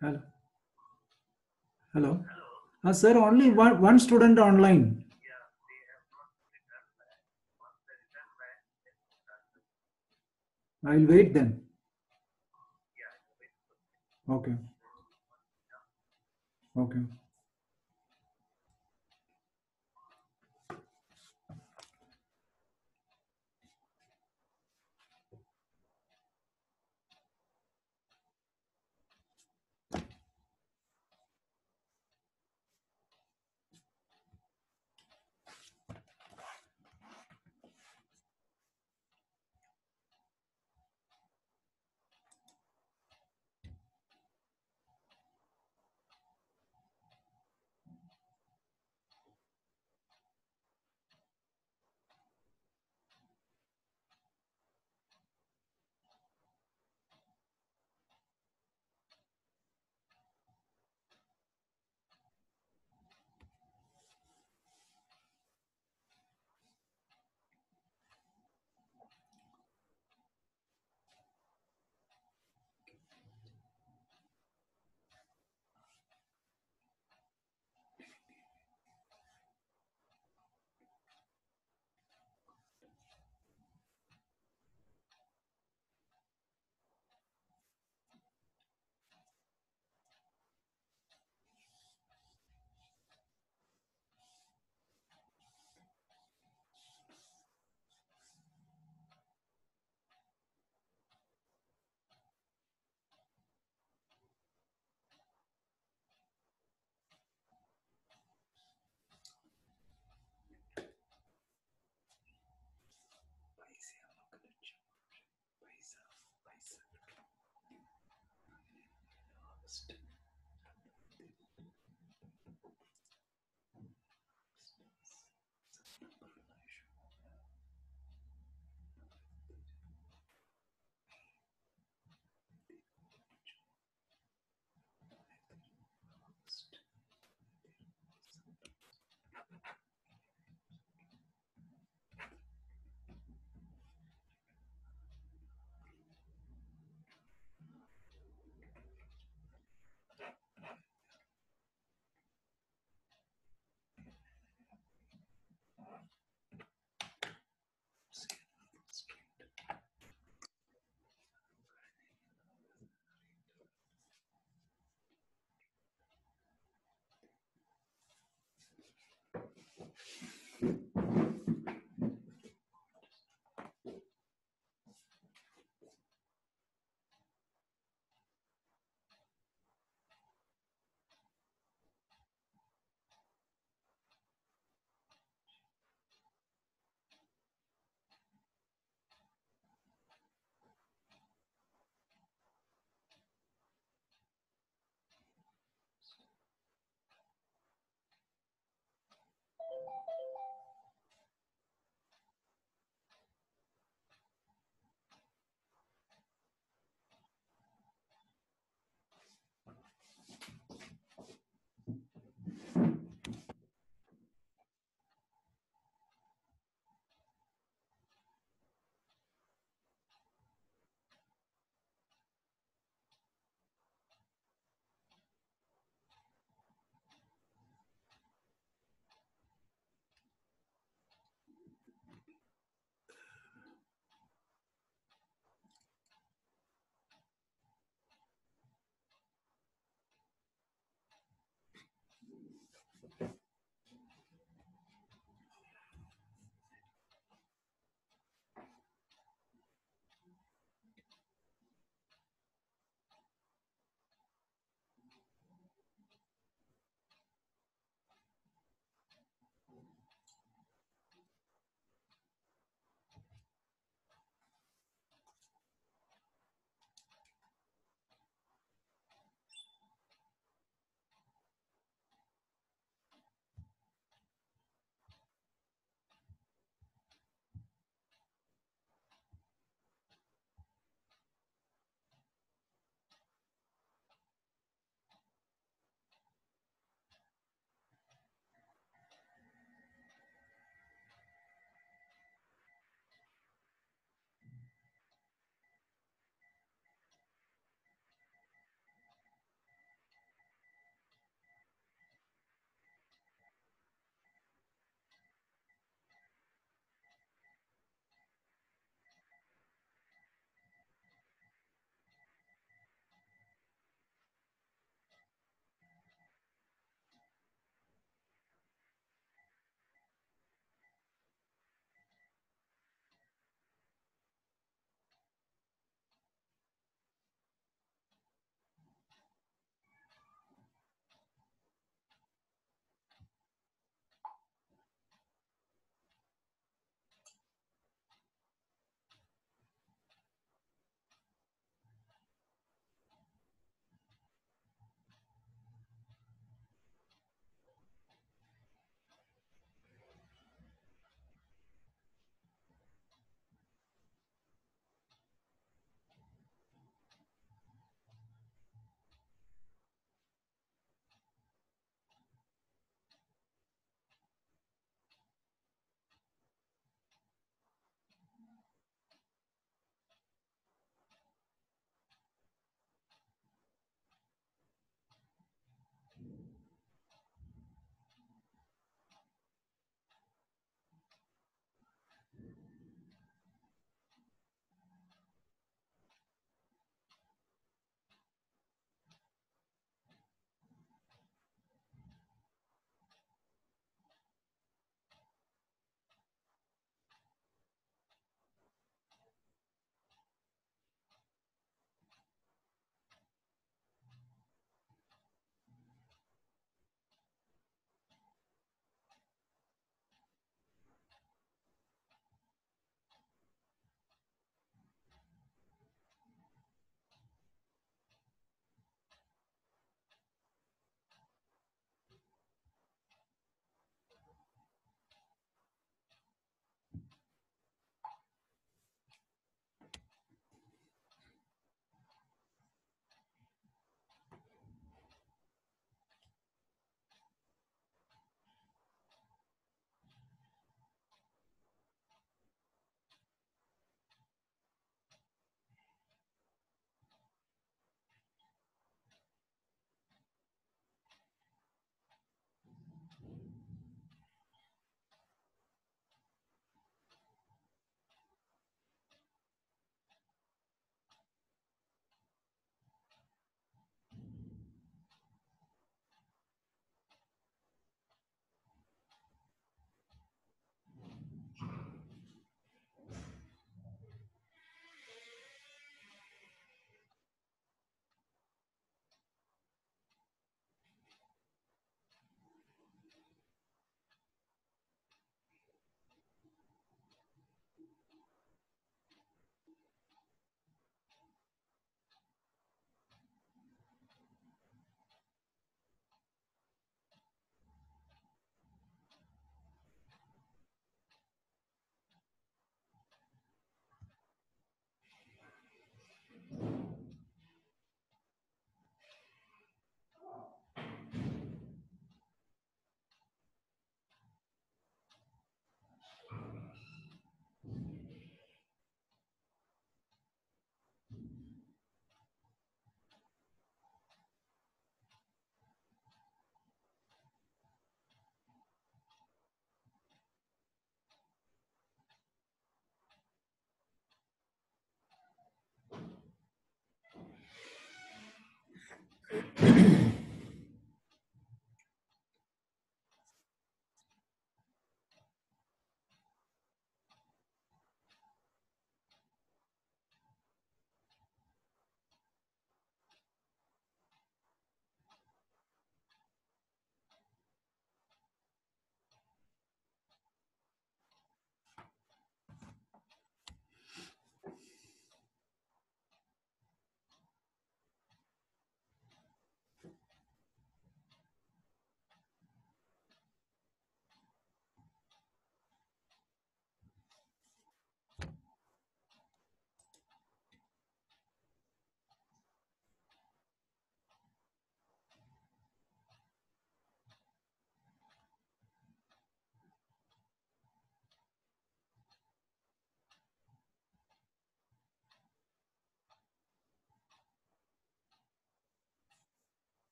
Hello. Hello. Sir, only one student online. I'll wait then. Okay. Okay.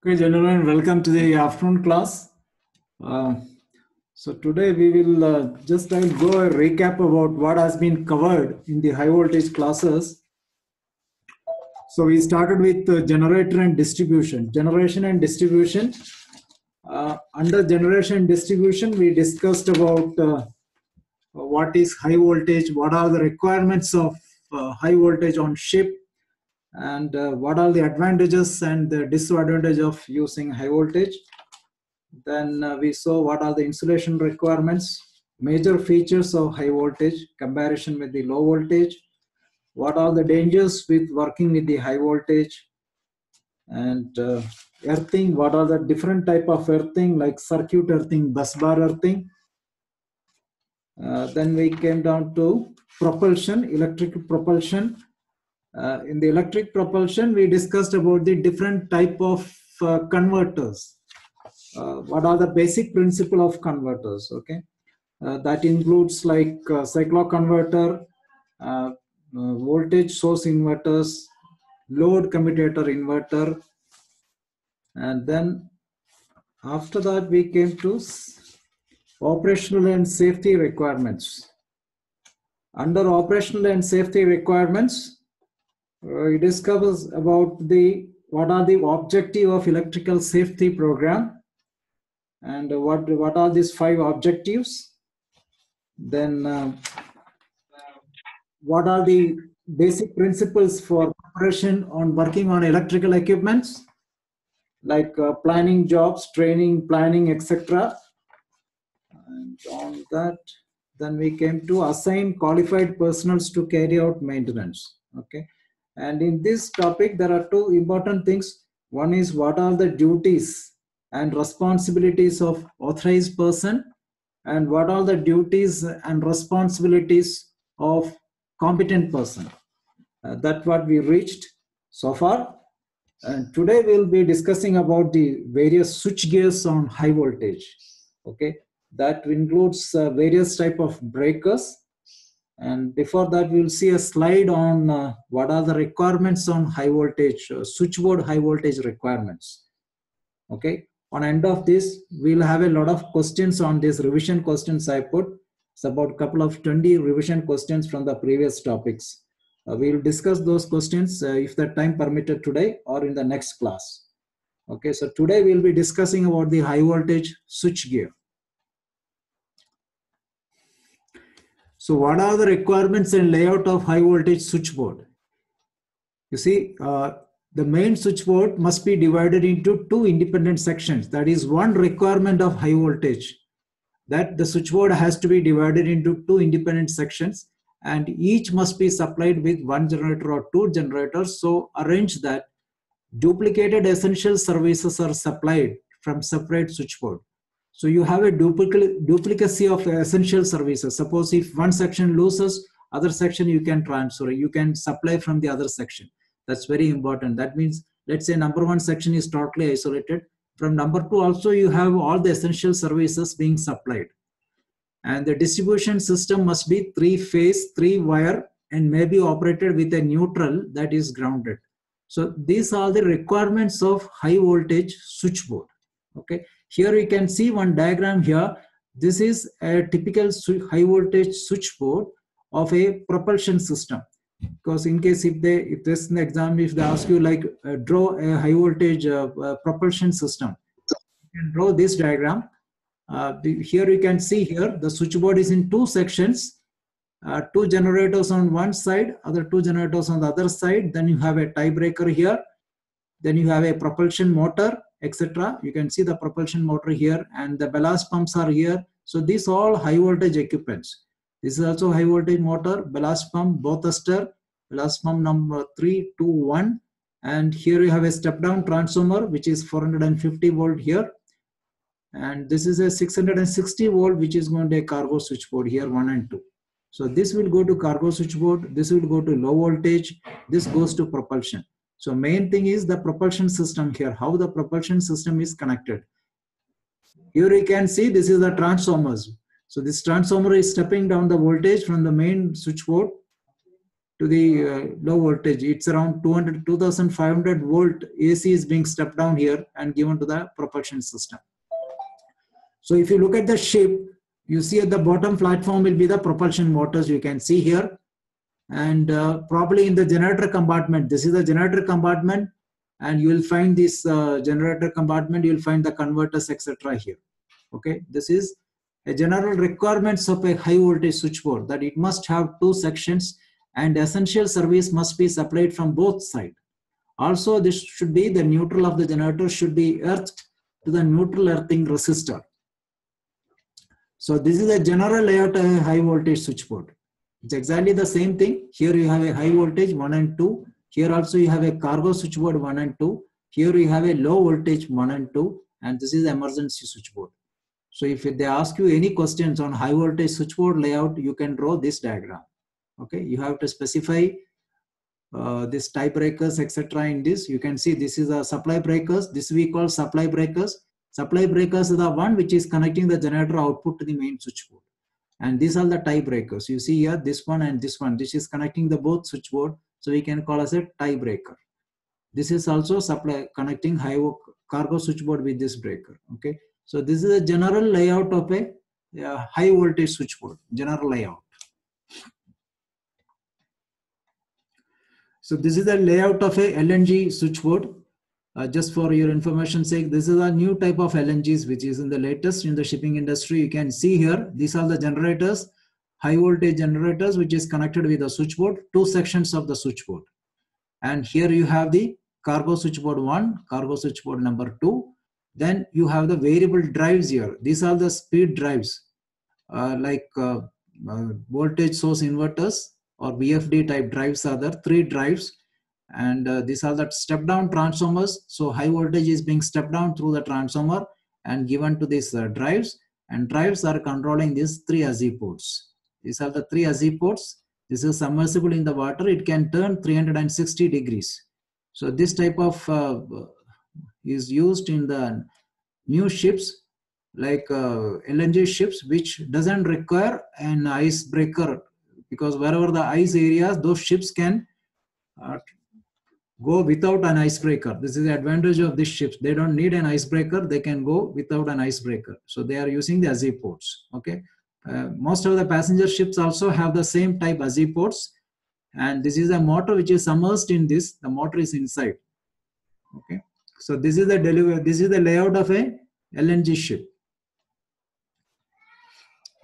Okay, gentlemen, welcome to the afternoon class. So today we will I'll go a recap about what has been covered in the high voltage classes. So we started with generator and distribution. Generation and distribution. Under generation and distribution, we discussed about what is high voltage, what are the requirements of high voltage on ship, and what are the advantages and the disadvantage of using high voltage. Then we saw what are the insulation requirements, major features of high voltage comparison with the low voltage, what are the dangers with working with the high voltage, and earthing, what are the different type of earthing like circuit earthing, bus bar earthing. Then we came down to propulsion, electric propulsion. In the electric propulsion, we discussed about the different type of converters. What are the basic principle of converters? Okay, that includes like cycloconverter, voltage source inverters, load commutator inverter, and then after that we came to operational and safety requirements. Under operational and safety requirements, it discusses about what are the objective of electrical safety program, and what are these 5 objectives. Then what are the basic principles for preparation on working on electrical equipments, like planning jobs, training, planning, etc. And on that, then we came to assign qualified personnel to carry out maintenance. Okay, and in this topic there are 2 important things. One is what are the duties and responsibilities of authorized person, and what are the duties and responsibilities of competent person. That's what we reached so far. And today we'll be discussing about the various switch gears on high voltage. Okay, that includes various type of breakers. And before that, we'll see a slide on what are the requirements on high voltage, switchboard high voltage requirements. Okay, on end of this, we'll have a lot of questions on this revision questions I put. It's about a couple of 20 revision questions from the previous topics. We'll discuss those questions if the time permitted today or in the next class. Okay, so today we'll be discussing about the high voltage switch gear. So what are the requirements and layout of high voltage switchboard? You see, the main switchboard must be divided into 2 independent sections. That is one requirement of high voltage, that the switchboard has to be divided into 2 independent sections, and each must be supplied with 1 generator or 2 generators. So arrange that duplicated essential services are supplied from separate switchboard. So you have a duplicacy of essential services. Suppose if one section loses, other section you can transfer, you can supply from the other section. That's very important. That means, let's say number 1 section is totally isolated. From number 2 also you have all the essential services being supplied. And the distribution system must be 3-phase, 3-wire, and may be operated with a neutral that is grounded. So these are the requirements of high voltage switchboard. Okay, here you can see one diagram here. This is a typical high voltage switchboard of a propulsion system. Because in case if this in the exam, if they ask you like draw a high voltage propulsion system, you can draw this diagram. Here you can see here the switchboard is in 2 sections, 2 generators on one side, other 2 generators on the other side. Then you have a tiebreaker here. Then you have a propulsion motor, etc. You can see the propulsion motor here, and the ballast pumps are here. So these all high voltage equipments. This is also high voltage motor, ballast pump, both tester, ballast pump number 3, 2, 1. And here you have a step down transformer, which is 450 volt here. And this is a 660 volt, which is going to a cargo switchboard here, 1 and 2. So this will go to cargo switchboard. This will go to low voltage. This goes to propulsion. So main thing is the propulsion system here, how the propulsion system is connected. Here you can see this is the transformers. So this transformer is stepping down the voltage from the main switchboard to the low voltage. It's around 2500 volt AC is being stepped down here and given to the propulsion system. So if you look at the shape, you see at the bottom platform will be the propulsion motors you can see here. And probably in the generator compartment, this is the generator compartment, and you will find this generator compartment, you will find the converters, etc. here. Okay, this is a general requirements of a high voltage switchboard, that it must have 2 sections and essential service must be supplied from both sides. Also, this should be the neutral of the generator should be earthed to the neutral earthing resistor. So this is a general layout of a high voltage switchboard. It's exactly the same thing. Here you have a high voltage 1 and 2. Here also you have a cargo switchboard 1 and 2. Here you have a low voltage 1 and 2. And this is emergency switchboard. So if they ask you any questions on high voltage switchboard layout, you can draw this diagram. Okay, you have to specify this tie breakers, etc. in this. You can see this is a supply breakers. This we call supply breakers. Supply breakers is the one which is connecting the generator output to the main switchboard. And these are the tie breakers. You see here, this one and this one. This is connecting the both switchboard. So we can call as a tie breaker. This is also supply connecting cargo switchboard with this breaker. Okay. So this is a general layout of a high voltage switchboard, general layout. So this is the layout of a LNG switchboard. Just for your information sake, this is a new type of LNGs which is in the latest in the shipping industry. You can see here, these are the generators, high voltage generators, which is connected with the switchboard, two sections of the switchboard. And here you have the cargo switchboard 1, cargo switchboard number 2. Then you have the variable drives here. These are the speed drives like voltage source inverters or VFD type drives are there, 3 drives. And these are the step down transformers. So high voltage is being stepped down through the transformer and given to these drives, and drives are controlling these 3 ASI ports. These are the 3 ASI ports. This is submersible in the water. It can turn 360 degrees. So this type of is used in the new ships like LNG ships, which doesn't require an icebreaker, because wherever the ice areas, those ships can go without an icebreaker. This is the advantage of these ships. They don't need an icebreaker. They can go without an icebreaker. So they are using the ASI ports. Okay. Most of the passenger ships also have the same type ASI ports. And this is a motor which is submerged in this. The motor is inside. Okay. So this is the layout of a LNG ship.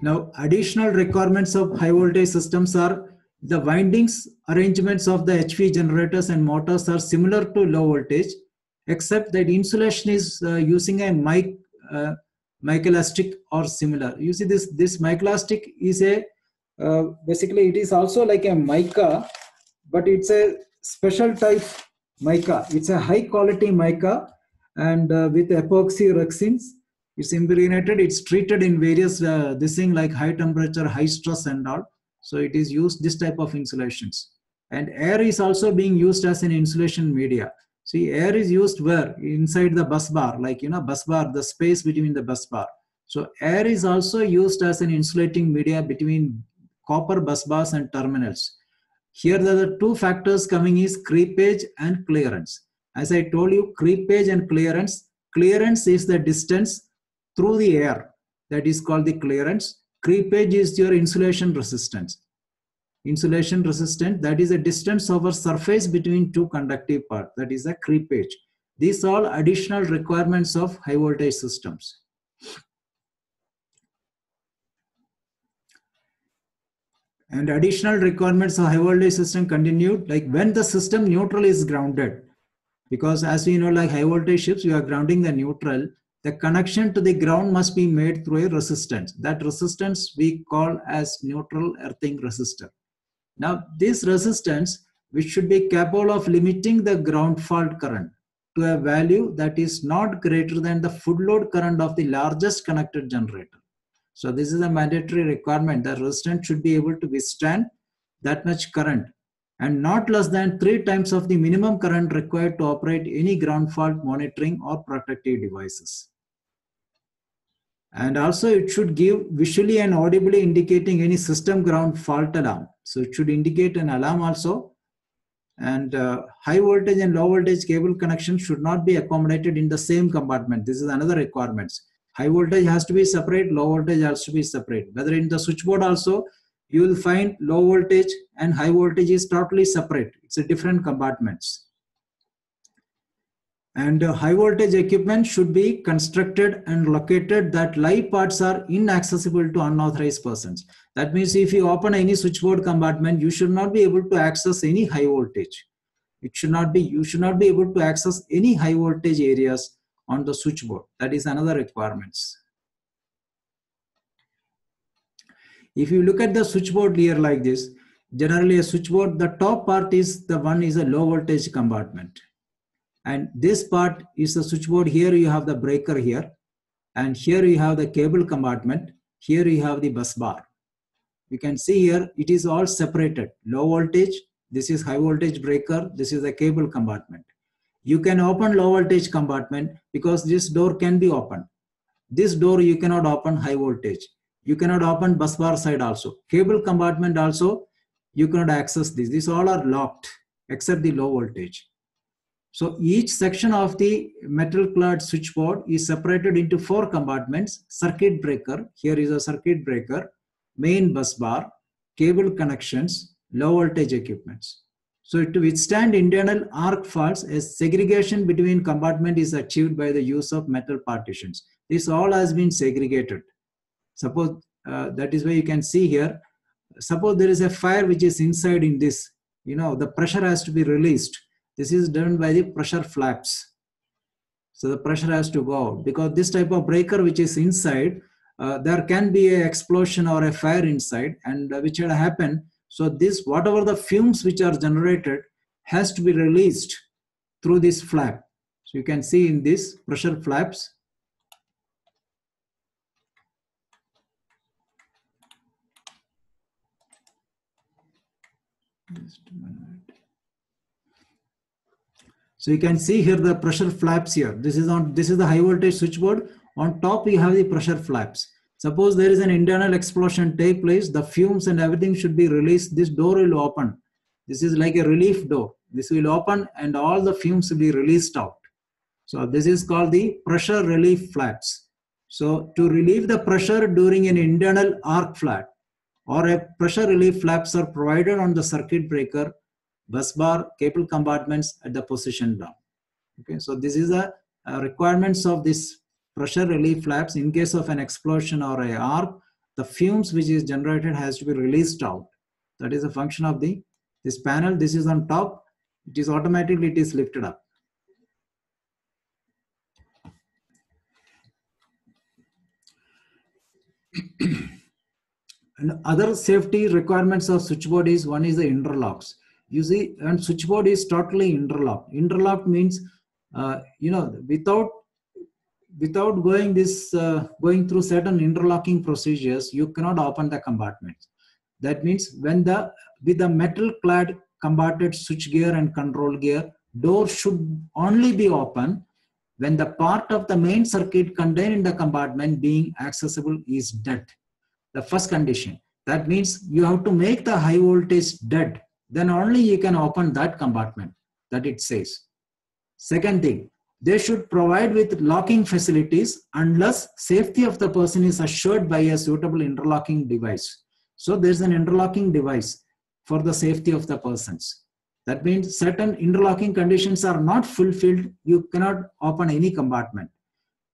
Now, additional requirements of high voltage systems are the windings arrangements of the HV generators and motors are similar to low voltage, except that insulation is using a micaelastic or similar. You see this micaelastic is a basically it is also like a mica, but it's a special type mica. It's a high quality mica, and with epoxy resins. It's impregnated. It's treated in various this thing like high temperature, high stress, and all. So it is used this type of insulations. And air is also being used as an insulation media. See, air is used where? Inside the bus bar, like, bus bar, the space between the bus bar. So air is also used as an insulating media between copper bus bars and terminals. Here there are 2 factors coming is creepage and clearance. As I told you, creepage and clearance. Clearance is the distance through the air. That is called the clearance. Creepage is your insulation resistance. Insulation resistance, that is a distance over surface between 2 conductive parts. That is a creepage. These are additional requirements of high voltage systems. And additional requirements of high voltage system continued, like when the system neutral is grounded. Because as we know, like high voltage ships, you are grounding the neutral. The connection to the ground must be made through a resistance. That resistance we call as neutral earthing resistor. Now, this resistance, which should be capable of limiting the ground fault current to a value that is not greater than the full load current of the largest connected generator. So this is a mandatory requirement. The resistance should be able to withstand that much current and not less than 3 times of the minimum current required to operate any ground fault monitoring or protective devices. And also it should give visually and audibly indicating any system ground fault alarm. So it should indicate an alarm also. And high voltage and low voltage cable connection should not be accommodated in the same compartment. This is another requirement. High voltage has to be separate, low voltage has to be separate. Whether in the switchboard also, you will find low voltage and high voltage is totally separate. It's a different compartments. And high voltage equipment should be constructed and located that live parts are inaccessible to unauthorized persons. That means if you open any switchboard compartment, you should not be able to access any high voltage. You should not be able to access any high voltage areas on the switchboard. That is another requirements. If you look at the switchboard here like this, generally a switchboard, the top part is the one is a low voltage compartment. And this part is the switchboard. Here you have the breaker here. And here you have the cable compartment. Here you have the bus bar. You can see here, it is all separated. Low voltage, This is high voltage breaker. This is a cable compartment. You can open low voltage compartment because this door can be opened. This door you cannot open high voltage. You cannot open bus bar side also. Cable compartment also, you cannot access this. These all are locked except the low voltage. So each section of the metal clad switchboard is separated into 4 compartments. Circuit breaker, here is a circuit breaker, main bus bar, cable connections, low voltage equipments. So to withstand internal arc faults, a segregation between compartment is achieved by the use of metal partitions. This all has been segregated. Suppose that is why you can see here, suppose there is a fire which is inside in this, the pressure has to be released. This is done by the pressure flaps. So the pressure has to go out because this type of breaker which is inside, there can be an explosion or a fire inside, and which had happened. So this, whatever the fumes which are generated has to be released through this flap. So you can see in this pressure flaps. Just a minute. So you can see here the pressure flaps here. This is the high voltage switchboard. On top you have the pressure flaps. Suppose there is an internal explosion take place, the fumes and everything should be released. This door will open. This is like a relief door. This will open and all the fumes will be released out. So this is called the pressure relief flaps. So to relieve the pressure during an internal arc flat or a pressure relief flaps are provided on the circuit breaker, bus bar, cable compartments at the position down. Okay, so this is a requirements of this pressure relief flaps. In case of an explosion or a arc, the fumes which is generated has to be released out. That is a function of this panel. This is on top. It is automatically lifted up. And other safety requirements of switchboard is, one is the interlocks. You see, and switchboard is totally interlocked. Interlocked means, without going through certain interlocking procedures, you cannot open the compartments. That means with the metal clad comparted switch gear and control gear, door should only be open when the part of the main circuit contained in the compartment being accessible is dead. The first condition. That means you have to make the high voltage dead. Then only you can open that compartment that it says. Second thing, they should provide with locking facilities unless safety of the person is assured by a suitable interlocking device. So there's an interlocking device for the safety of the persons. That means certain interlocking conditions are not fulfilled, you cannot open any compartment.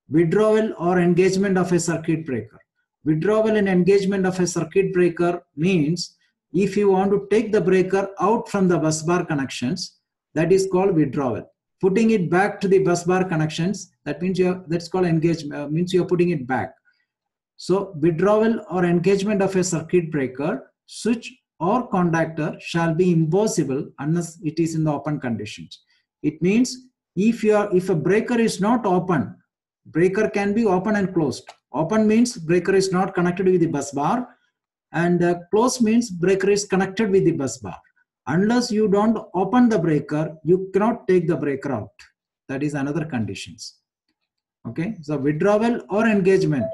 Withdrawal or engagement of a circuit breaker. Withdrawal and engagement of a circuit breaker means if you want to take the breaker out from the bus bar connections, that is called withdrawal. Putting it back to the bus bar connections, that means that's called engagement, means you're putting it back. So withdrawal or engagement of a circuit breaker, switch or contactor shall be impossible unless it is in the open conditions. It means if a breaker is not open, breaker can be open and closed. Open means breaker is not connected with the bus bar, and closed means breaker is connected with the bus bar. Unless you don't open the breaker, you cannot take the breaker out. That is another conditions. Okay, so withdrawal or engagement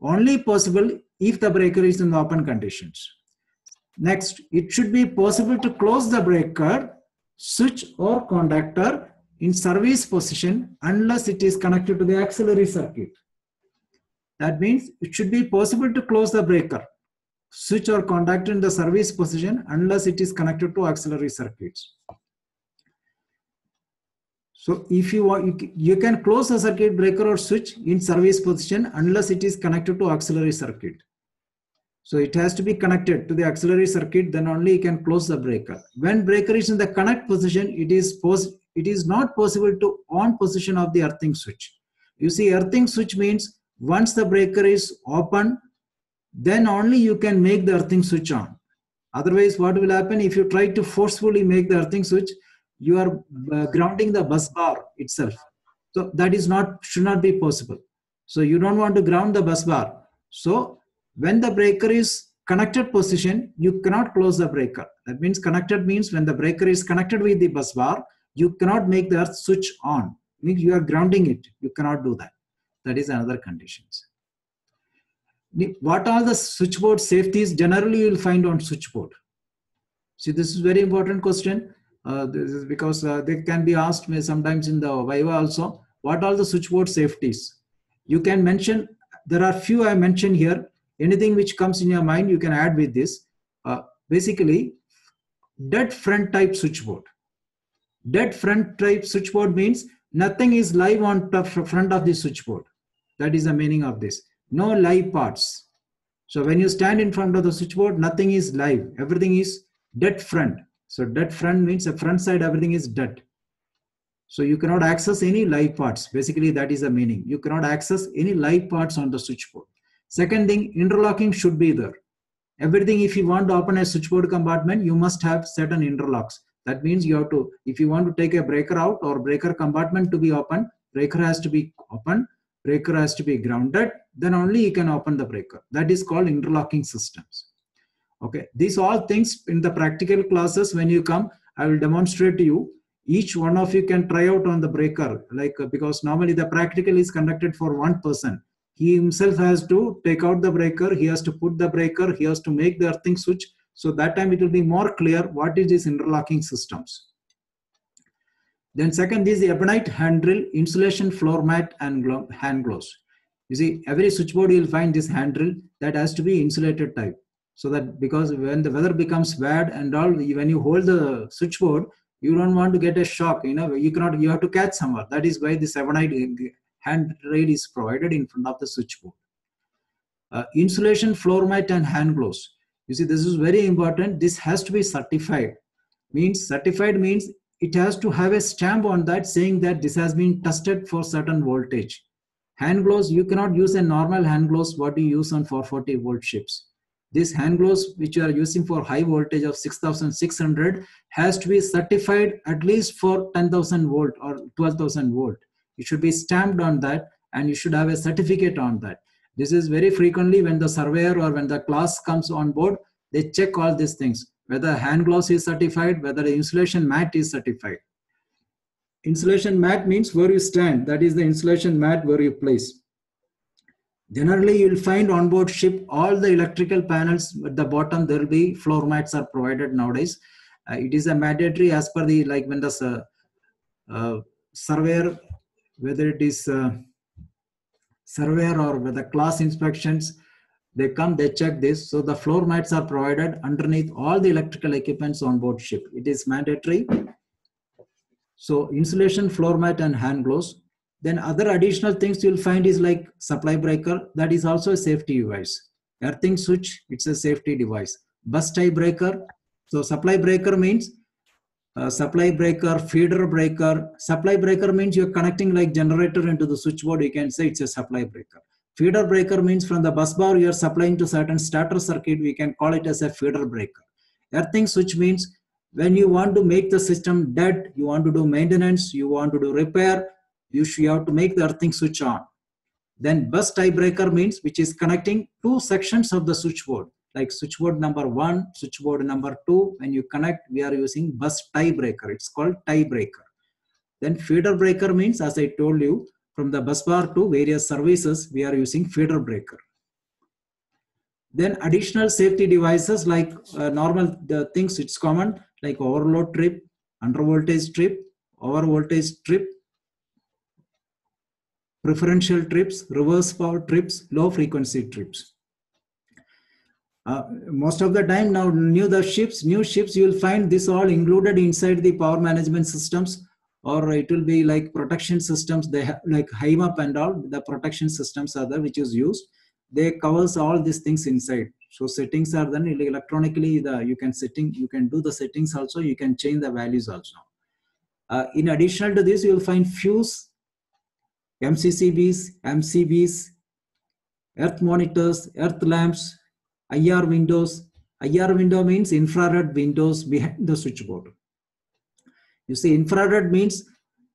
only possible if the breaker is in the open conditions. Next, it should be possible to close the breaker, switch or contactor in service position unless it is connected to the auxiliary circuit. That means it should be possible to close the breaker, switch or contactor in the service position unless it is connected to auxiliary circuits. So if you want, you can close the circuit breaker or switch in service position unless it is connected to auxiliary circuit. So it has to be connected to the auxiliary circuit, then only you can close the breaker. When breaker is in the connect position, it is not possible to on position of the earthing switch. You see, earthing switch means once the breaker is open, then only you can make the earthing switch on. Otherwise, what will happen if you try to forcefully make the earthing switch? You are grounding the bus bar itself. So that should not be possible. So you don't want to ground the bus bar. So when the breaker is connected position, you cannot close the breaker. That means connected means when the breaker is connected with the bus bar, you cannot make the earth switch on. Means you are grounding it. You cannot do that. That is another conditions. What are the switchboard safeties generally you will find on switchboard? See, this is very important question. This is because they can be asked me sometimes in the Viva also. What are the switchboard safeties? You can mention, there are few I mentioned here. Anything which comes in your mind, you can add with this. Basically, dead front type switchboard. Dead front type switchboard means nothing is live on the front of the switchboard. That is the meaning of this. No live parts. So when you stand in front of the switchboard, nothing is live. Everything is dead front. So dead front means the front side, everything is dead. So you cannot access any live parts. Basically, that is the meaning. You cannot access any live parts on the switchboard. Second thing, interlocking should be there. Everything, if you want to open a switchboard compartment, you must have certain interlocks. That means you have to, if you want to take a breaker out or breaker compartment to be open, breaker has to be open, breaker has to be grounded, then only you can open the breaker. That is called interlocking systems. Okay, these all things in the practical classes, when you come, I will demonstrate to you. Each one of you can try out on the breaker, like because normally the practical is conducted for one person. He himself has to take out the breaker, he has to put the breaker, he has to make the earthing switch. So that time it will be more clear what is this interlocking systems. Then second is the ebonite handrail, insulation floor mat and hand gloves. You see, every switchboard you will find this handrail that has to be insulated type. So that because when the weather becomes bad and all, when you hold the switchboard, you don't want to get a shock, you know, you have to catch somewhere. That is why this ebonite handrail is provided in front of the switchboard. Insulation floor mat and hand gloves. You see, this is very important. This has to be certified. Certified means it has to have a stamp on that saying that this has been tested for certain voltage. Hand gloves, you cannot use a normal hand gloves what you use on 440 volt ships. This hand gloves which you are using for high voltage of 6600 has to be certified at least for 10,000 volt or 12,000 volt. It should be stamped on that and you should have a certificate on that. This is very frequently when the surveyor or when the class comes on board, they check all these things, whether hand gloves is certified, whether the insulation mat is certified. Insulation mat means where you stand, that is the insulation mat where you place. Generally, you will find on board ship all the electrical panels at the bottom, there will be floor mats are provided nowadays. It is a mandatory as per the, like when the surveyor, whether it is surveyor or whether class inspections, they come, they check this. So the floor mats are provided underneath all the electrical equipments on board ship. It is mandatory. So insulation, floor mat and hand gloves. Then other additional things you'll find is like supply breaker. That is also a safety device. Earthing switch, it's a safety device. Bus tie breaker. So supply breaker means supply breaker, feeder breaker. Supply breaker means you're connecting like generator into the switchboard. You can say it's a supply breaker. Feeder breaker means from the bus bar you're supplying to certain starter circuit. We can call it as a feeder breaker. Earthing switch means when you want to make the system dead, you want to do maintenance, you want to do repair, you have to make the earthing switch on. Then bus tie breaker means which is connecting two sections of the switchboard, like switchboard number 1, switchboard number 2. When you connect, we are using bus tie breaker. It's called tie breaker. Then feeder breaker means, as I told you, from the bus bar to various services, we are using feeder breaker. Then additional safety devices like normal the things it's common like overload trip, under voltage trip, over voltage trip, preferential trips, reverse power trips, low frequency trips. Most of the time now new ships you will find this all included inside the power management systems, or it will be like protection systems. They have like HIMAP and all the protection systems are there which is used. They covers all these things inside. So settings are then electronically you can do the settings also, you can change the values also. In addition to this, you will find fuse, MCCBs, MCBs, earth monitors, earth lamps, IR windows. IR window means infrared windows behind the switchboard. You see, infrared means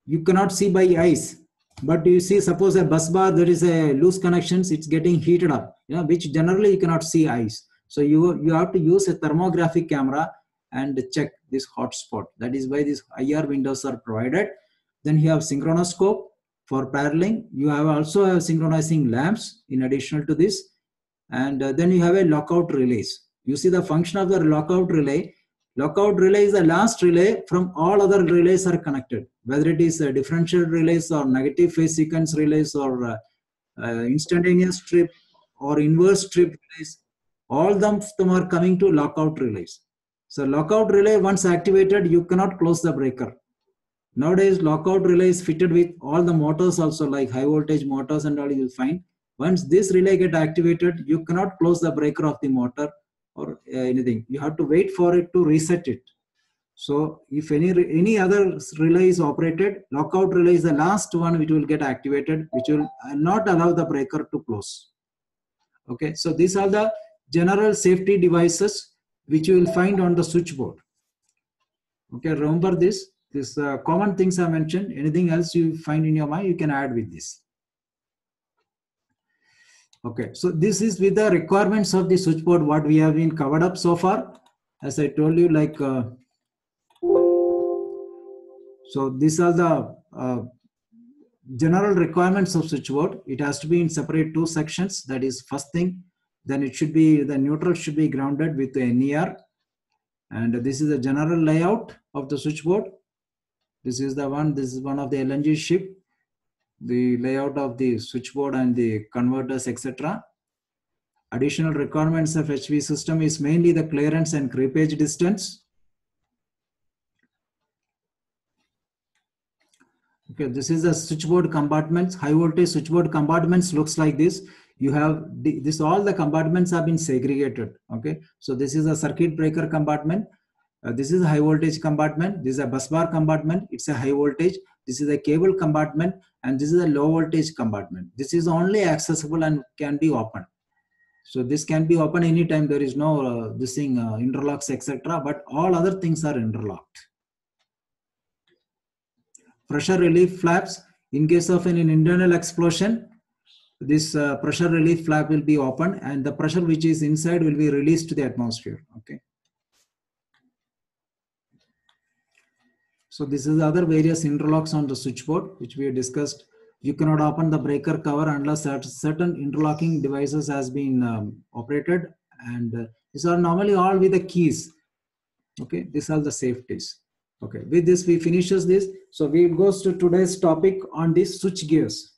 you cannot see by eyes, but you see, suppose a bus bar, there is a loose connections, it's getting heated up, which generally you cannot see eyes. So you have to use a thermographic camera and check this hotspot. That is why these IR windows are provided. Then you have synchronoscope for paralleling. You have also have synchronizing lamps in addition to this. And then you have a lockout relays. You see the function of the lockout relay. Lockout relay is the last relay from all other relays are connected, whether it is a differential relays or negative phase sequence relays or instantaneous trip or inverse trip relays. All of them are coming to lockout relays. So lockout relay once activated, you cannot close the breaker. Nowadays, lockout relay is fitted with all the motors also, like high voltage motors and all you will find. Once this relay get activated, you cannot close the breaker of the motor or anything. You have to wait for it to reset it. So if any other relay is operated, lockout relay is the last one which will get activated, which will not allow the breaker to close. Okay, so these are the general safety devices which you will find on the switchboard. Okay, remember this. These common things I mentioned. Anything else you find in your mind, you can add with this. Okay, so this is with the requirements of the switchboard, what we have been covered up so far. As I told you, like, so these are the general requirements of switchboard. It has to be in separate two sections. That is first thing. Then it should be, the neutral should be grounded with the NER. And this is the general layout of the switchboard. This is the one, this is one of the LNG ship. The layout of the switchboard and the converters, etc. Additional requirements of HV system is mainly the clearance and creepage distance. Okay, this is the switchboard compartments. High voltage switchboard compartments looks like this. You have this, all the compartments have been segregated. Okay, so this is a circuit breaker compartment. This is a high voltage compartment. This is a bus bar compartment. It's a high voltage. This is a cable compartment, and this is a low voltage compartment. This is only accessible and can be opened. So this can be opened anytime. There is no this thing interlocks, etc. But all other things are interlocked. Pressure relief flaps. In case of an internal explosion, this pressure relief flap will be opened, and the pressure which is inside will be released to the atmosphere. Okay. So this is the other various interlocks on the switchboard which we have discussed. You cannot open the breaker cover unless certain interlocking devices has been operated, and these are normally all with the keys. Okay, these are the safeties. Okay, with this we finishes this. So we goes to today's topic on the switch gears.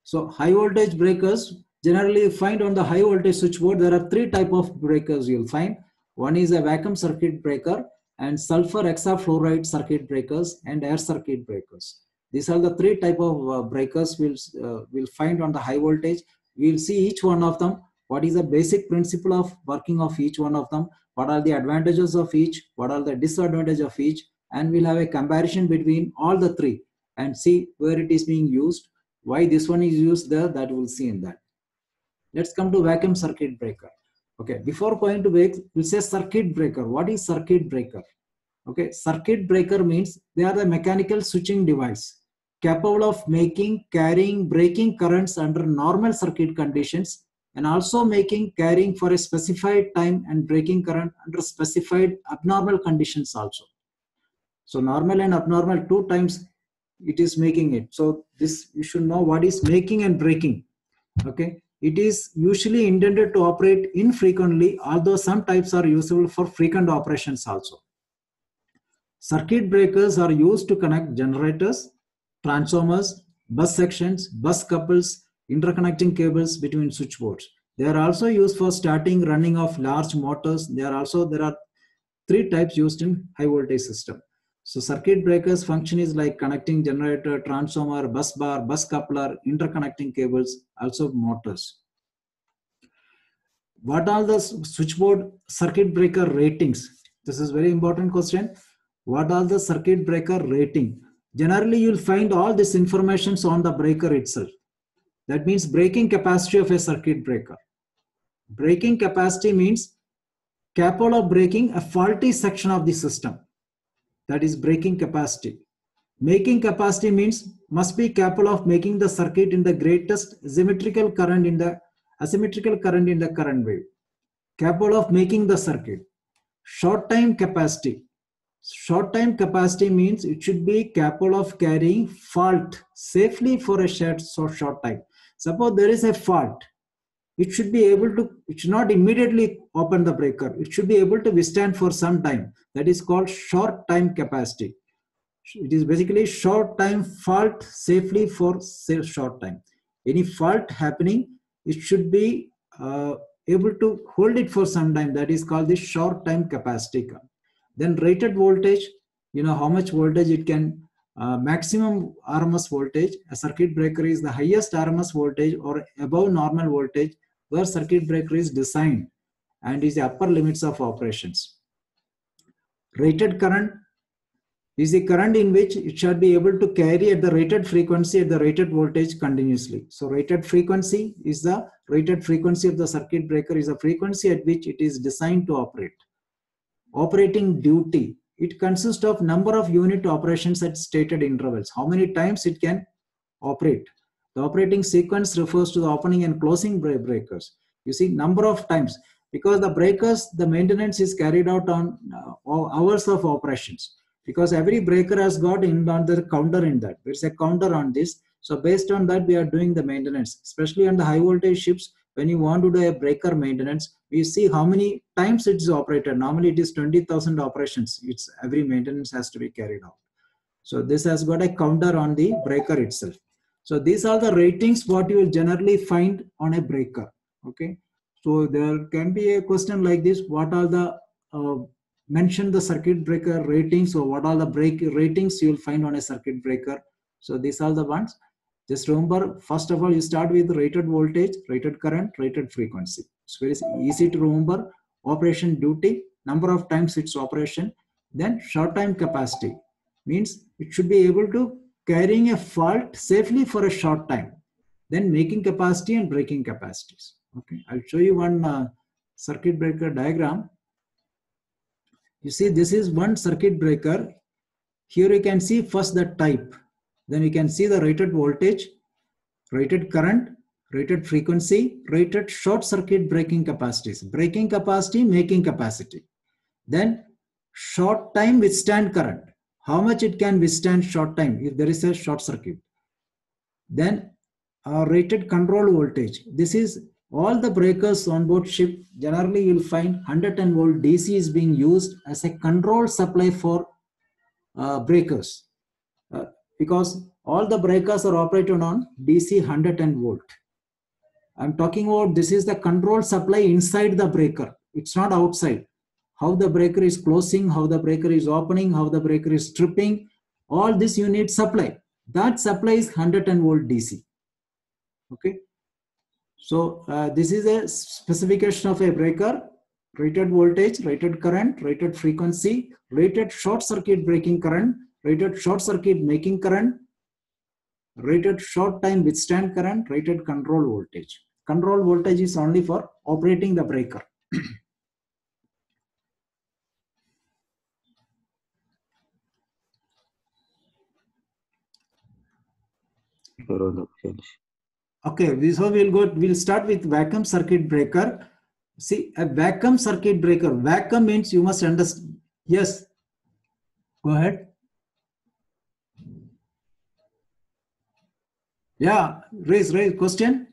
So high voltage breakers, generally you find on the high voltage switchboard there are three type of breakers you'll find. One is a vacuum circuit breaker, and sulfur hexafluoride circuit breakers, and air circuit breakers. These are the three type of breakers we'll find on the high voltage. We'll see each one of them. What is the basic principle of working of each one of them? What are the advantages of each? What are the disadvantages of each? And we'll have a comparison between all the three and see where it is being used. Why this one is used there, that we'll see in that. Let's come to vacuum circuit breaker. Okay, before going to we'll say circuit breaker. What is circuit breaker? Okay, circuit breaker means they are the mechanical switching device capable of making, carrying, breaking currents under normal circuit conditions, and also making, carrying for a specified time and breaking current under specified abnormal conditions also. So normal and abnormal, two times it is making it. So this, you should know what is making and breaking. Okay. It is usually intended to operate infrequently, although some types are useful for frequent operations also. Circuit breakers are used to connect generators, transformers, bus sections, bus couples, interconnecting cables between switchboards. They are also used for starting, running of large motors. There are three types used in high voltage system. So circuit breakers function is like connecting generator, transformer, bus bar, bus coupler, interconnecting cables, also motors. What are the switchboard circuit breaker ratings? This is very important question. What are the circuit breaker rating? Generally, you'll find all this information on the breaker itself. That means breaking capacity of a circuit breaker. Breaking capacity means capable of breaking a faulty section of the system. That is breaking capacity. Making capacity means must be capable of making the circuit in the greatest asymmetrical current in the current wave. capable of making the circuit. Short time capacity. Short time capacity means it should be capable of carrying fault safely for a short time. Suppose there is a fault, it should be able to, it should not immediately open the breaker. It should be able to withstand for some time. That is called short time capacity. It is basically short time fault safely for short time. Any fault happening, it should be able to hold it for some time. That is called the short time capacity. Then rated voltage, you know how much voltage it can, maximum RMS voltage. A circuit breaker is the highest RMS voltage or above normal voltage where circuit breaker is designed and is the upper limits of operations. Rated current is the current in which it shall be able to carry at the rated frequency at the rated voltage continuously. So rated frequency is the rated frequency of the circuit breaker is a frequency at which it is designed to operate. Operating duty, it consists of number of unit operations at stated intervals. How many times it can operate. The operating sequence refers to the opening and closing breakers. You see, number of times, because the breakers, the maintenance is carried out on hours of operations. Because every breaker has got another counter in that. There is a counter on this. So based on that, we are doing the maintenance, especially on the high voltage ships. When you want to do a breaker maintenance, we see how many times it is operated. Normally it is 20,000 operations. It's every maintenance has to be carried out. So this has got a counter on the breaker itself. So these are the ratings what you will generally find on a breaker. Okay. So there can be a question like this: what are the mention the circuit breaker ratings, or what are the ratings you will find on a circuit breaker? So these are the ones. Just remember, first of all, you start with rated voltage, rated current, rated frequency. It's very easy to remember. Operation duty, number of times its operation. Then short time capacity means it should be able to carrying a fault safely for a short time. Then making capacity and breaking capacities. Okay, I'll show you one circuit breaker diagram. You see, this is one circuit breaker. Here you can see first the type. Then you can see the rated voltage, rated current, rated frequency, rated short circuit breaking capacities. Breaking capacity, making capacity. Then short time withstand current. How much it can withstand short time if there is a short circuit. Then rated control voltage. This is all the breakers on board ship. Generally you will find 110 volt DC is being used as a control supply for breakers. Because all the breakers are operated on DC 110 volt. I'm talking about this is the control supply inside the breaker. It's not outside. How the breaker is closing, how the breaker is opening, how the breaker is tripping, all this you need supply. That supply is 110 volt DC. Okay. So this is a specification of a breaker: rated voltage, rated current, rated frequency, rated short circuit breaking current, rated short circuit making current, rated short time withstand current, rated control voltage. Control voltage is only for operating the breaker. Okay, so we'll start with vacuum circuit breaker. See, a vacuum circuit breaker. Vacuum means you must understand. Yes, go ahead. Yeah, raise question.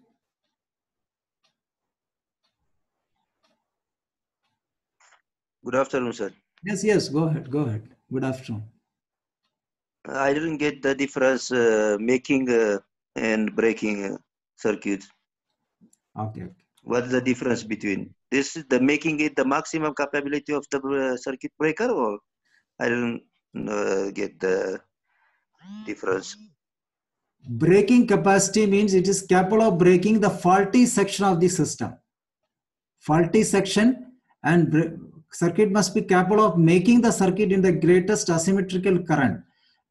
Good afternoon, sir. Yes, go ahead. Good afternoon. I didn't get the difference making and breaking circuits. Okay. What's the difference between this? The making it the maximum capability of the circuit breaker, or I didn't get the difference. Breaking capacity means it is capable of breaking the faulty section of the system. Faulty section, and circuit must be capable of making the circuit in the greatest asymmetrical current.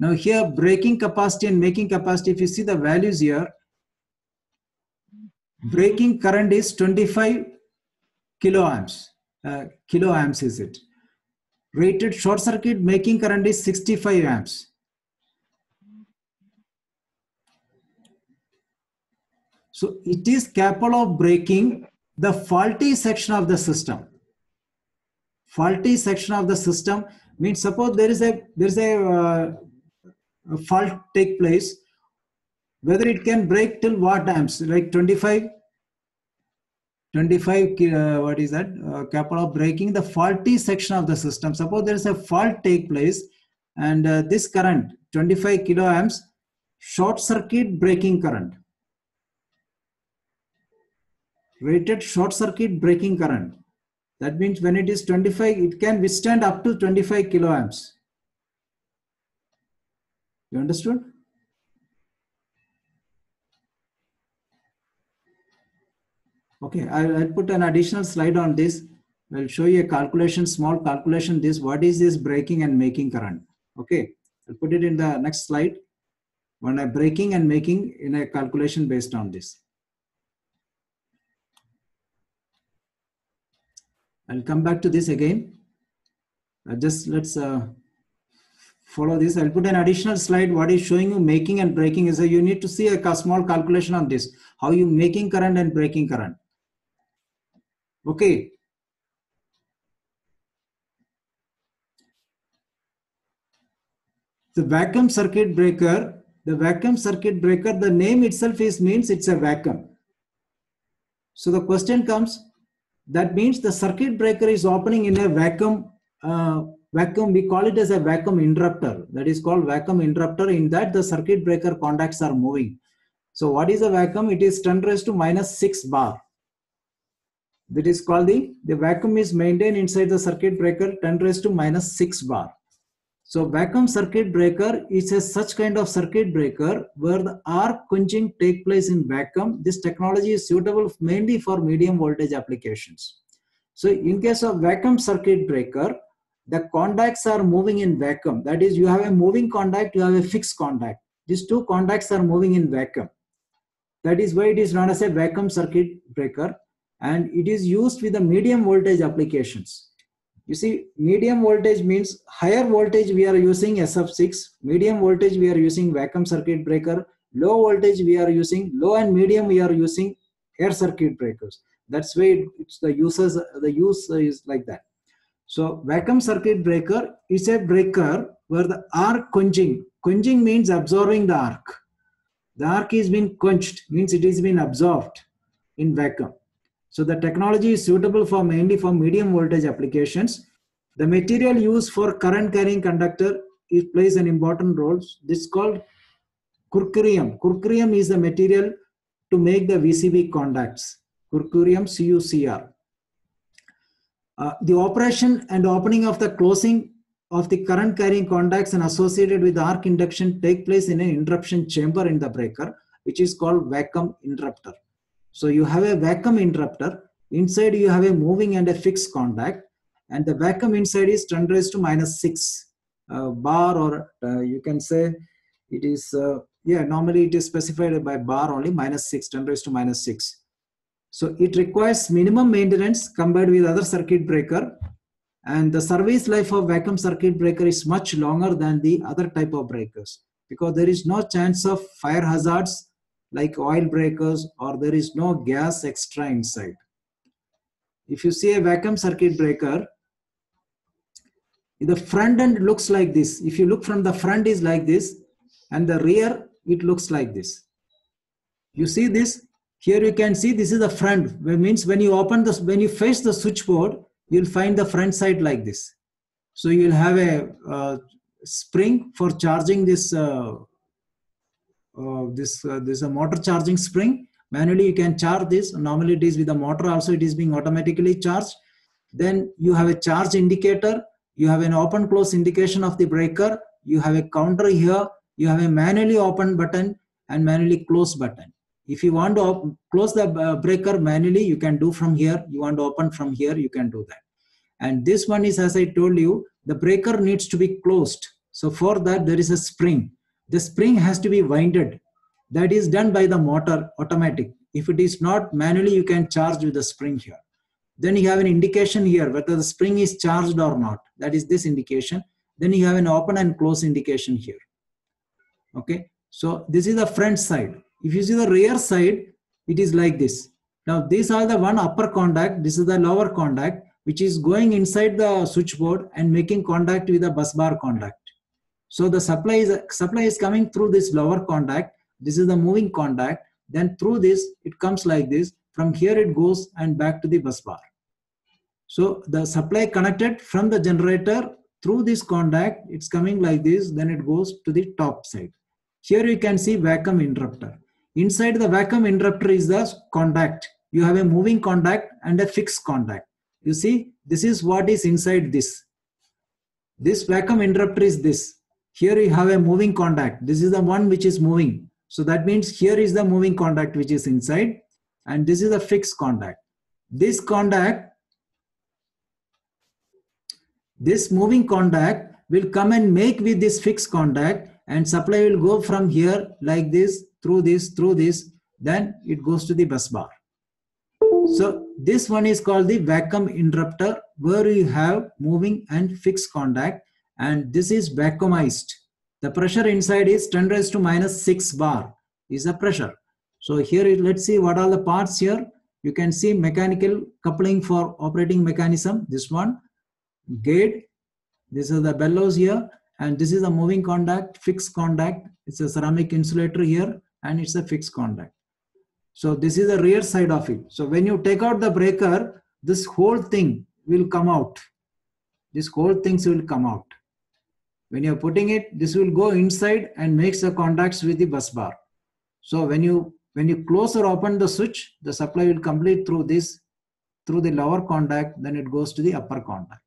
Now here, breaking capacity and making capacity, if you see the values here, breaking current is 25 kiloamps. Kiloamps is it. Rated short circuit making current is 65 amps. So it is capable of breaking the faulty section of the system. Faulty section of the system means suppose there is a fault take place, whether it can break till what amps, like 25 what is that, capable of breaking the faulty section of the system. Suppose there is a fault take place and this current 25 kiloamps, short circuit breaking current, rated short circuit breaking current. That means when it is 25, it can withstand up to 25 kiloamps. You understood? Okay, I'll put an additional slide on this. I'll show you a calculation, small calculation, this, what is this breaking and making current? Okay, I'll put it in the next slide. When I'm breaking and making in a calculation based on this. I'll come back to this again. Just let's follow this. I'll put an additional slide. What is showing you making and breaking is you need to see a small calculation on this. How you making current and breaking current. Okay. The vacuum circuit breaker, the name itself means it's a vacuum. So the question comes, that means the circuit breaker is opening in a vacuum. We call it as a vacuum interrupter. That is called vacuum interrupter. In that the circuit breaker contacts are moving. So what is a vacuum? It is 10⁻⁶ bar. That is called the vacuum is maintained inside the circuit breaker 10⁻⁶ bar. So vacuum circuit breaker is a such kind of circuit breaker where the arc quenching take place in vacuum. This technology is suitable mainly for medium voltage applications. So in case of vacuum circuit breaker, the contacts are moving in vacuum. That is, you have a moving contact, you have a fixed contact. These two contacts are moving in vacuum. That is why it is known as a vacuum circuit breaker, and it is used with the medium voltage applications. You see, medium voltage means higher voltage we are using SF6, medium voltage we are using vacuum circuit breaker, low voltage we are using, low and medium we are using air circuit breakers. That's why it's the use is like that. So vacuum circuit breaker is a breaker where the arc quenching means absorbing the arc. The arc is being quenched, means it is being absorbed in vacuum. So the technology is suitable for mainly for medium voltage applications. The material used for current carrying conductor plays an important role. This is called curcurium. Curcurium is the material to make the VCB contacts. Curcurium, CuCr. The operation and opening of the closing of the current carrying contacts and associated with arc induction take place in an interruption chamber in the breaker, which is called vacuum interrupter. So you have a vacuum interrupter. Inside you have a moving and a fixed contact, and the vacuum inside is 10⁻⁶ bar, or you can say it is normally it is specified by bar only, -6, 10⁻⁶. So it requires minimum maintenance compared with other circuit breaker, and the service life of vacuum circuit breaker is much longer than the other type of breakers, because there is no chance of fire hazards like oil breakers, or there is no gas extra inside. If you see a vacuum circuit breaker, the front end looks like this. If you look from the front is like this, and the rear it looks like this. You see this? Here you can see this is the front. Means when you open this, when you face the switchboard, you'll find the front side like this. So you'll have a spring for charging this. This is a motor charging spring. Manually you can charge this. Normally it is with the motor also, it is being automatically charged. Then you have a charge indicator. You have an open close indication of the breaker. You have a counter here. You have a manually open button and manually close button. If you want to close the breaker manually, you can do from here. You want to open from here, you can do that. And this one is, as I told you, the breaker needs to be closed. So for that there is a spring. The spring has to be winded. That is done by the motor automatic. If it is not manually, you can charge with the spring here. Then you have an indication here whether the spring is charged or not. That is this indication. Then you have an open and close indication here. Okay. So this is the front side. If you see the rear side, it is like this. Now these are the one upper contact, this is the lower contact, which is going inside the switchboard and making contact with the bus bar contact. So the supply is coming through this lower contact. This is the moving contact. Then through this, it comes like this. From here it goes and back to the bus bar. So the supply connected from the generator through this contact, it's coming like this, then it goes to the top side. Here you can see vacuum interrupter. Inside the vacuum interrupter is the contact. You have a moving contact and a fixed contact. You see, this is what is inside this. This vacuum interrupter is this. Here you have a moving contact. This is the one which is moving. So that means here is the moving contact which is inside, and this is a fixed contact. This contact, this moving contact will come and make with this fixed contact, and supply will go from here like this, through this, then it goes to the bus bar. So this one is called the vacuum interrupter, where you have moving and fixed contact, and this is vacuumized. The pressure inside is 10⁻⁻⁶ bar is the pressure. So here let's see what are the parts here. You can see mechanical coupling for operating mechanism, this one, gate, this is the bellows here, and this is a moving contact, fixed contact. It's a ceramic insulator here, and it's a fixed contact. So this is the rear side of it. So when you take out the breaker, this whole thing will come out. This whole things will come out. When you're putting it, this will go inside and makes the contacts with the bus bar. So when you close or open the switch, the supply will complete through this, through the lower contact, then it goes to the upper contact.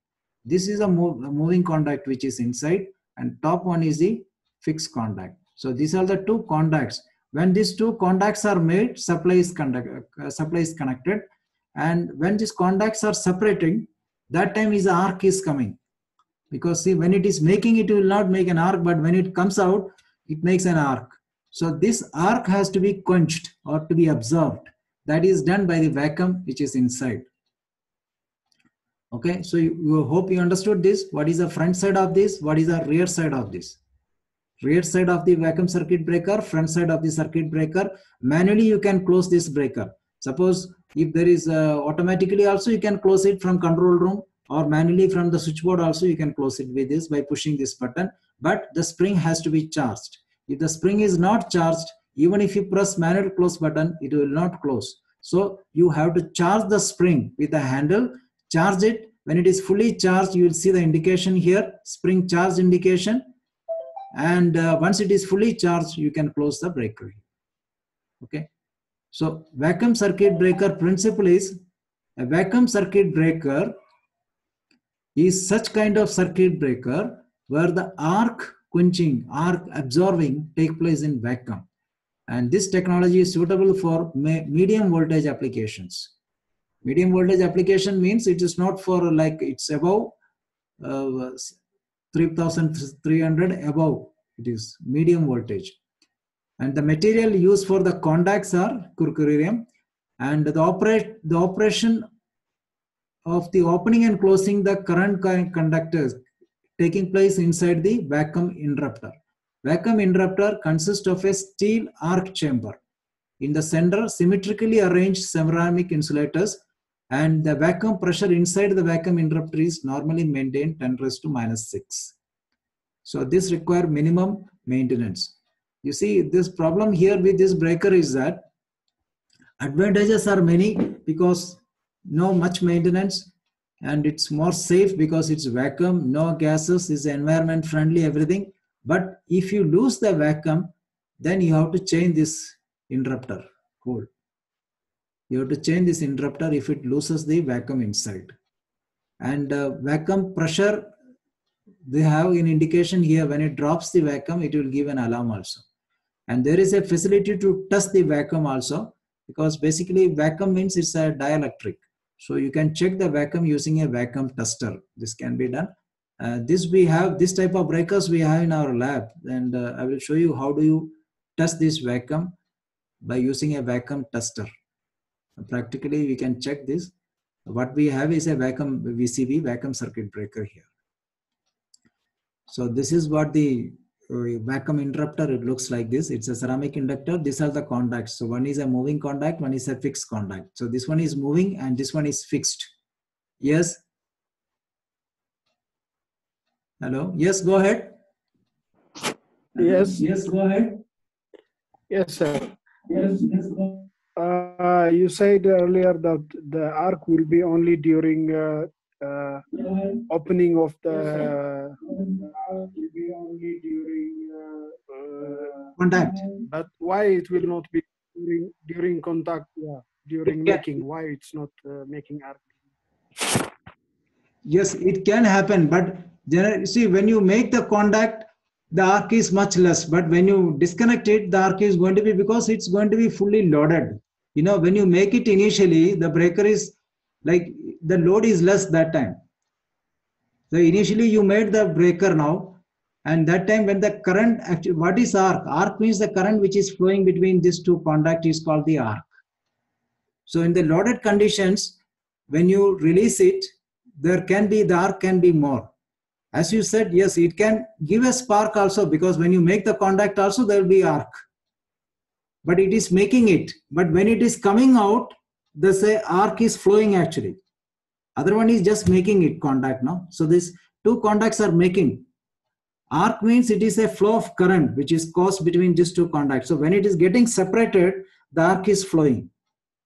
This is a moving contact which is inside, and top one is the fixed contact. So these are the two contacts. When these two contacts are made, supply is connected, and when these contacts are separating, that time is the arc is coming. Because see, when it is making, it will not make an arc, but when it comes out, it makes an arc. So this arc has to be quenched or to be absorbed. That is done by the vacuum which is inside. Okay, so you hope you understood this. What is the front side of this? What is the rear side of this? Rear side of the vacuum circuit breaker, front side of the circuit breaker. Manually you can close this breaker. Suppose if there is automatically also you can close it from control room, or manually from the switchboard also you can close it with this by pushing this button. But the spring has to be charged. If the spring is not charged, even if you press manual close button, it will not close. So you have to charge the spring with the handle, charge it. When it is fully charged, you will see the indication here, spring charge indication. And once it is fully charged, you can close the breaker. Okay. So vacuum circuit breaker principle is, a vacuum circuit breaker is such kind of circuit breaker where the arc quenching, arc absorbing take place in vacuum. And this technology is suitable for medium voltage applications. Medium voltage application means it is not for like it's above 3300 above, it is medium voltage. And the material used for the contacts are curium, and the operation of the opening and closing the current conductors taking place inside the vacuum interrupter. Vacuum interrupter consists of a steel arc chamber. In the center, symmetrically arranged ceramic insulators, and the vacuum pressure inside the vacuum interrupter is normally maintained 10⁻⁶. So this requires minimum maintenance. You see, this problem here with this breaker is that advantages are many because no much maintenance, and it's more safe because it's vacuum, no gases, is environment friendly, everything. But if you lose the vacuum, then you have to change this interrupter code. You have to change this interrupter if it loses the vacuum inside. And vacuum pressure, they have an indication here. When it drops the vacuum, it will give an alarm also. And there is a facility to test the vacuum also, because basically vacuum means it's a dielectric. So you can check the vacuum using a vacuum tester. This can be done. This type of breakers we have in our lab, and I will show you how do you test this vacuum by using a vacuum tester. Practically we can check this. What we have is a vacuum VCB, vacuum circuit breaker here. So this is what the vacuum interrupter, it looks like this. It's a ceramic inductor. These are the contacts. So one is a moving contact, one is a fixed contact. So this one is moving and this one is fixed. Yes. Hello. Yes, go ahead. Yes. Yes, go ahead. Yes, sir. Yes, yes, go. You said earlier that the arc will be only during opening of the Contact. but why it will not be during contact? Yeah, during making. Why it's not making arc? Yes, it can happen, but see, when you make the contact, the arc is much less. But when you disconnect it, the arc is going to be, because it's going to be fully loaded. You know, when you make it initially, the breaker is like the load is less that time. So initially you made the breaker now, and that time when the current actually, what is arc? Arc means the current which is flowing between these two contacts is called the arc. So in the loaded conditions, when you release it, there can be, the arc can be more. As you said, yes, it can give a spark also, because when you make the contact also, there will be arc. But it is making it. But when it is coming out, the say arc is flowing actually. Other one is just making it contact now. So these two contacts are making. Arc means it is a flow of current which is caused between these two contacts. So when it is getting separated, the arc is flowing.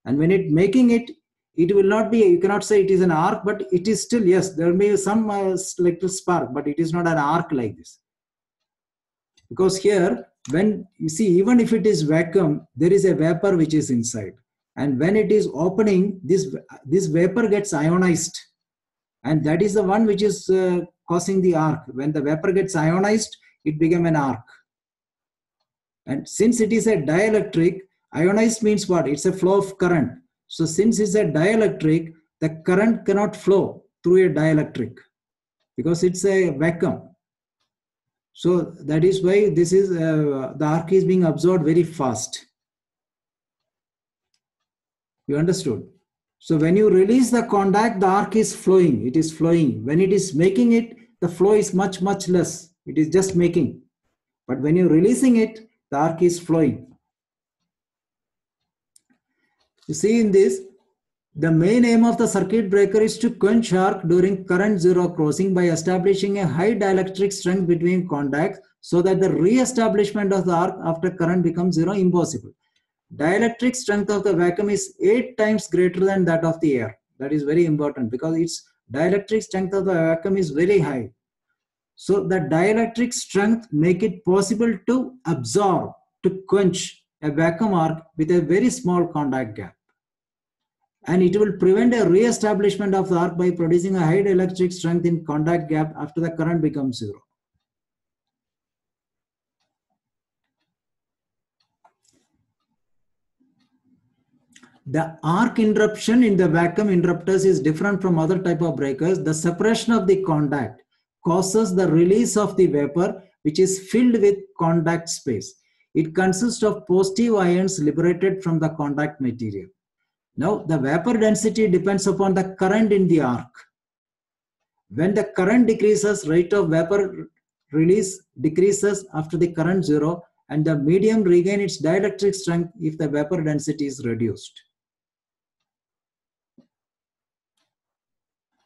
And when it making it, it will not be, you cannot say it is an arc, but it is still, yes, there may be some little spark, but it is not an arc like this. Because here, when you see, even if it is vacuum, there is a vapor which is inside. And when it is opening, this vapor gets ionized. And that is the one which is causing the arc. When the vapor gets ionized, it becomes an arc. And since it is a dielectric, ionized means what? It's a flow of current. So since it's a dielectric, the current cannot flow through a dielectric because it's a vacuum. So that is why this is the arc is being absorbed very fast. You understood? So when you release the contact, the arc is flowing. It is flowing. When it is making it, the flow is much, much less. It is just making. But when you're releasing it, the arc is flowing. You see in this, the main aim of the circuit breaker is to quench arc during current zero crossing by establishing a high dielectric strength between contacts so that the re-establishment of the arc after current becomes zero impossible. Dielectric strength of the vacuum is 8 times greater than that of the air. That is very important because its dielectric strength of the vacuum is very high. So the dielectric strength make it possible to absorb, to quench a vacuum arc with a very small contact gap. And it will prevent a re-establishment of the arc by producing a high dielectric strength in contact gap after the current becomes zero. The arc interruption in the vacuum interrupters is different from other type of breakers. The separation of the contact causes the release of the vapor, which is filled with contact space. It consists of positive ions liberated from the contact material. Now, the vapor density depends upon the current in the arc. When the current decreases, rate of vapor release decreases after the current zero, and the medium regain its dielectric strength if the vapor density is reduced.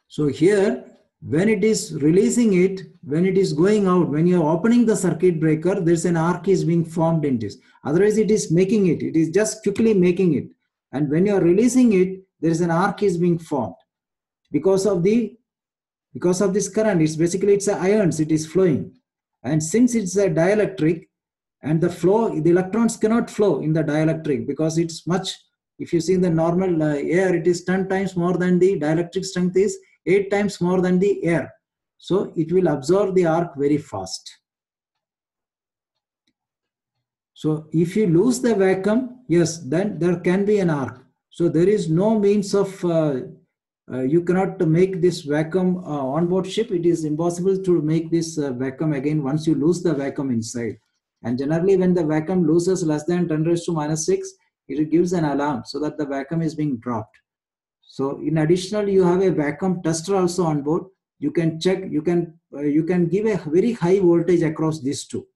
So here, when it is releasing it, when it is going out, when you are opening the circuit breaker, there's an arc is being formed in this. Otherwise, it is making it. It is just quickly making it. And when you are releasing it, there is an arc is being formed because of this current. It's ions. It is flowing, and since it's a dielectric, and the electrons cannot flow in the dielectric because it's much. If you see in the normal air, it is 10 times more than the dielectric strength is 8 times more than the air. So it will absorb the arc very fast. So if you lose the vacuum, yes, then there can be an arc. So there is no means of, you cannot make this vacuum on board ship. It is impossible to make this vacuum again once you lose the vacuum inside. And generally when the vacuum loses less than 10⁻⁻⁶, it gives an alarm so that the vacuum is being dropped. So in addition, you have a vacuum tester also on board. You can check, you can give a very high voltage across these two.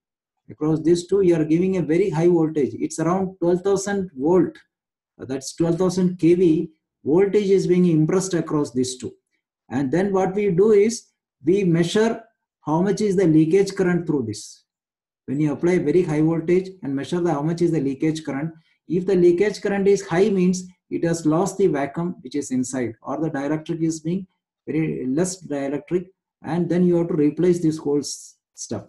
Across these two, you are giving a very high voltage. It's around 12,000 volt. That's 12,000 kV voltage is being impressed across these two. And then what we do is we measure how much is the leakage current through this. When you apply very high voltage and measure how much is the leakage current, if the leakage current is high, means it has lost the vacuum which is inside, or the dielectric is being very less dielectric, and then you have to replace this whole stuff.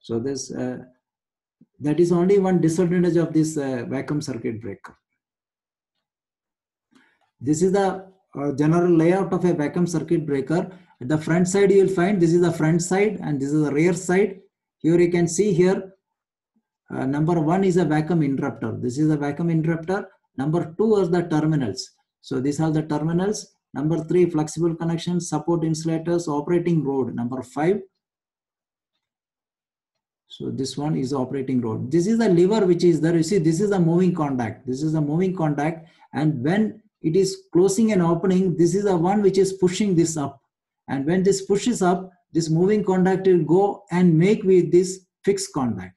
So this that is only one disadvantage of this vacuum circuit breaker. This is the general layout of a vacuum circuit breaker. At the front side, you will find this is the front side and this is the rear side. Here you can see here, number 1 is a vacuum interrupter. This is a vacuum interrupter. Number 2 is the terminals. So these are the terminals. Number 3, flexible connections, support insulators, operating rod. Number 5. So this one is operating rod. This is the lever which is there. You see, this is a moving contact. This is a moving contact. And when it is closing and opening, this is the one which is pushing this up. And when this pushes up, this moving contact will go and make with this fixed contact.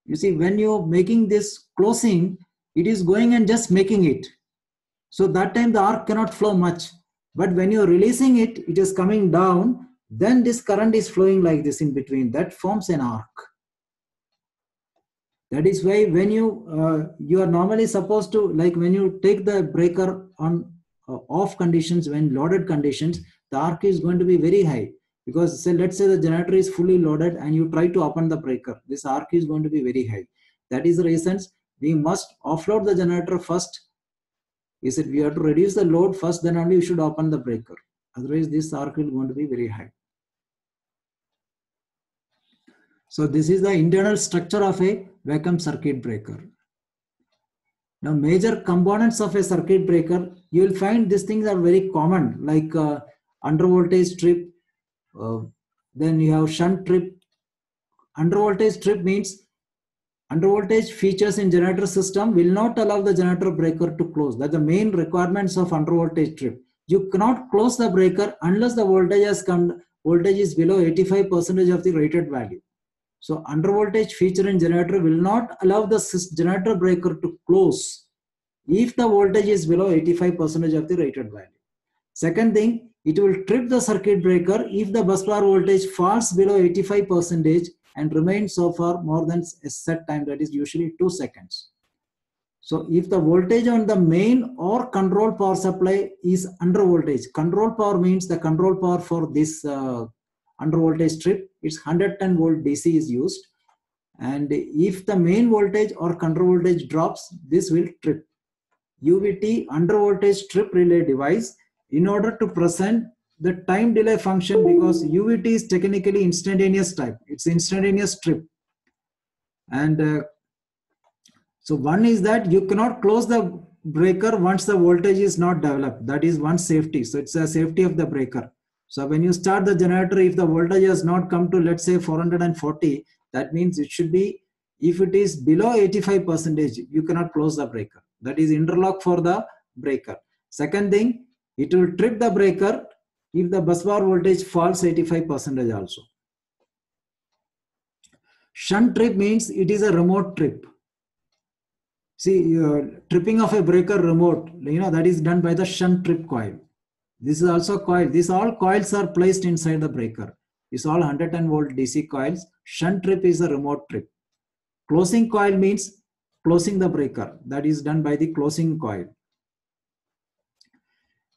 You see, when you're making this closing, it is going and just making it. So that time the arc cannot flow much. But when you're releasing it, it is coming down. Then this current is flowing like this in between. That forms an arc. That is why when you are normally supposed to, like when you take the breaker on off conditions, when loaded conditions, the arc is going to be very high. Because say, let's say the generator is fully loaded and you try to open the breaker, this arc is going to be very high. That is the reasons we must offload the generator first. Is it we have to reduce the load first, then only you should open the breaker. Otherwise, this arc is going to be very high. So this is the internal structure of a vacuum circuit breaker. Now, major components of a circuit breaker, you will find these things are very common, like under voltage strip. Then you have shunt trip. Under voltage strip means under voltage features in generator system will not allow the generator breaker to close. That's the main requirements of under voltage trip. You cannot close the breaker unless the voltage has come. Voltage is below 85% of the rated value. So under voltage feature in generator will not allow the generator breaker to close if the voltage is below 85% of the rated value. Second thing, it will trip the circuit breaker if the busbar voltage falls below 85% and remains so for more than a set time, that is usually 2 seconds. So if the voltage on the main or control power supply is under voltage, control power means the control power for this under voltage strip, it's 110 volt DC is used. And if the main voltage or control voltage drops, this will trip. UVT, under voltage strip relay device, in order to present the time delay function, because UVT is technically instantaneous type. It's instantaneous trip. And so one is that you cannot close the breaker once the voltage is not developed. That is one safety. So it's a safety of the breaker. So when you start the generator, if the voltage has not come to, let's say 440, that means it should be, if it is below 85%, you cannot close the breaker. That is interlock for the breaker. Second thing, it will trip the breaker if the busbar voltage falls 85% also. Shunt trip means it is a remote trip. See, tripping of a breaker remote, that is done by the shunt trip coil. This is also coil. These all coils are placed inside the breaker. It's all 110 volt DC coils. Shunt trip is a remote trip. Closing coil means closing the breaker. That is done by the closing coil.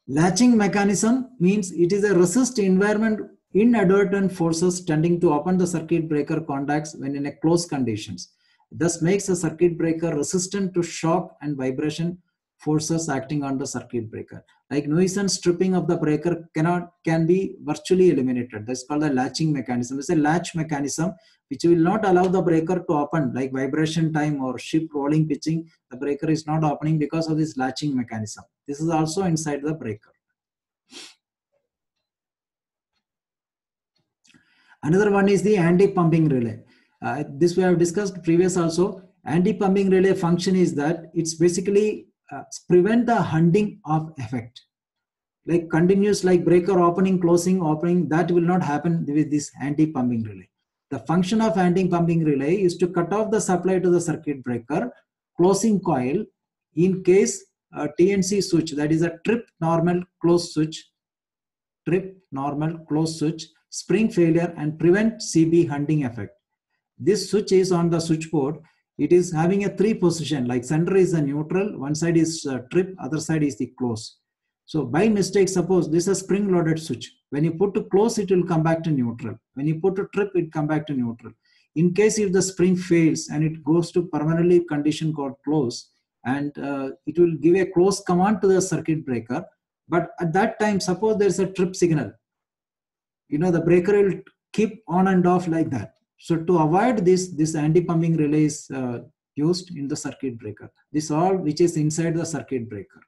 Latching mechanism means it is a resist environment inadvertent forces tending to open the circuit breaker contacts when in a closed conditions. Thus makes a circuit breaker resistant to shock and vibration forces acting on the circuit breaker. Like nuisance stripping of the breaker can be virtually eliminated. That's called the latching mechanism. It's a latch mechanism which will not allow the breaker to open, like vibration time or ship rolling pitching. The breaker is not opening because of this latching mechanism. This is also inside the breaker. Another one is the anti-pumping relay. This we have discussed previous also. Anti-pumping relay function is that it's basically prevent the hunting of effect. Like continuous, like breaker opening, closing, opening, that will not happen with this anti-pumping relay. The function of anti-pumping relay is to cut off the supply to the circuit breaker, closing coil in case a TNC switch, that is a trip normal close switch, spring failure and prevent CB hunting effect. This switch is on the switchboard. It is having a 3 position, like center is a neutral, one side is trip, other side is the close. So by mistake, suppose this is a spring loaded switch. When you put to close, it will come back to neutral. When you put to trip, it come back to neutral. In case if the spring fails and it goes to permanently condition called close, and it will give a close command to the circuit breaker. But at that time, suppose there is a trip signal, the breaker will keep on and off like that. So to avoid this anti-pumping relay is used in the circuit breaker. This all which is inside the circuit breaker,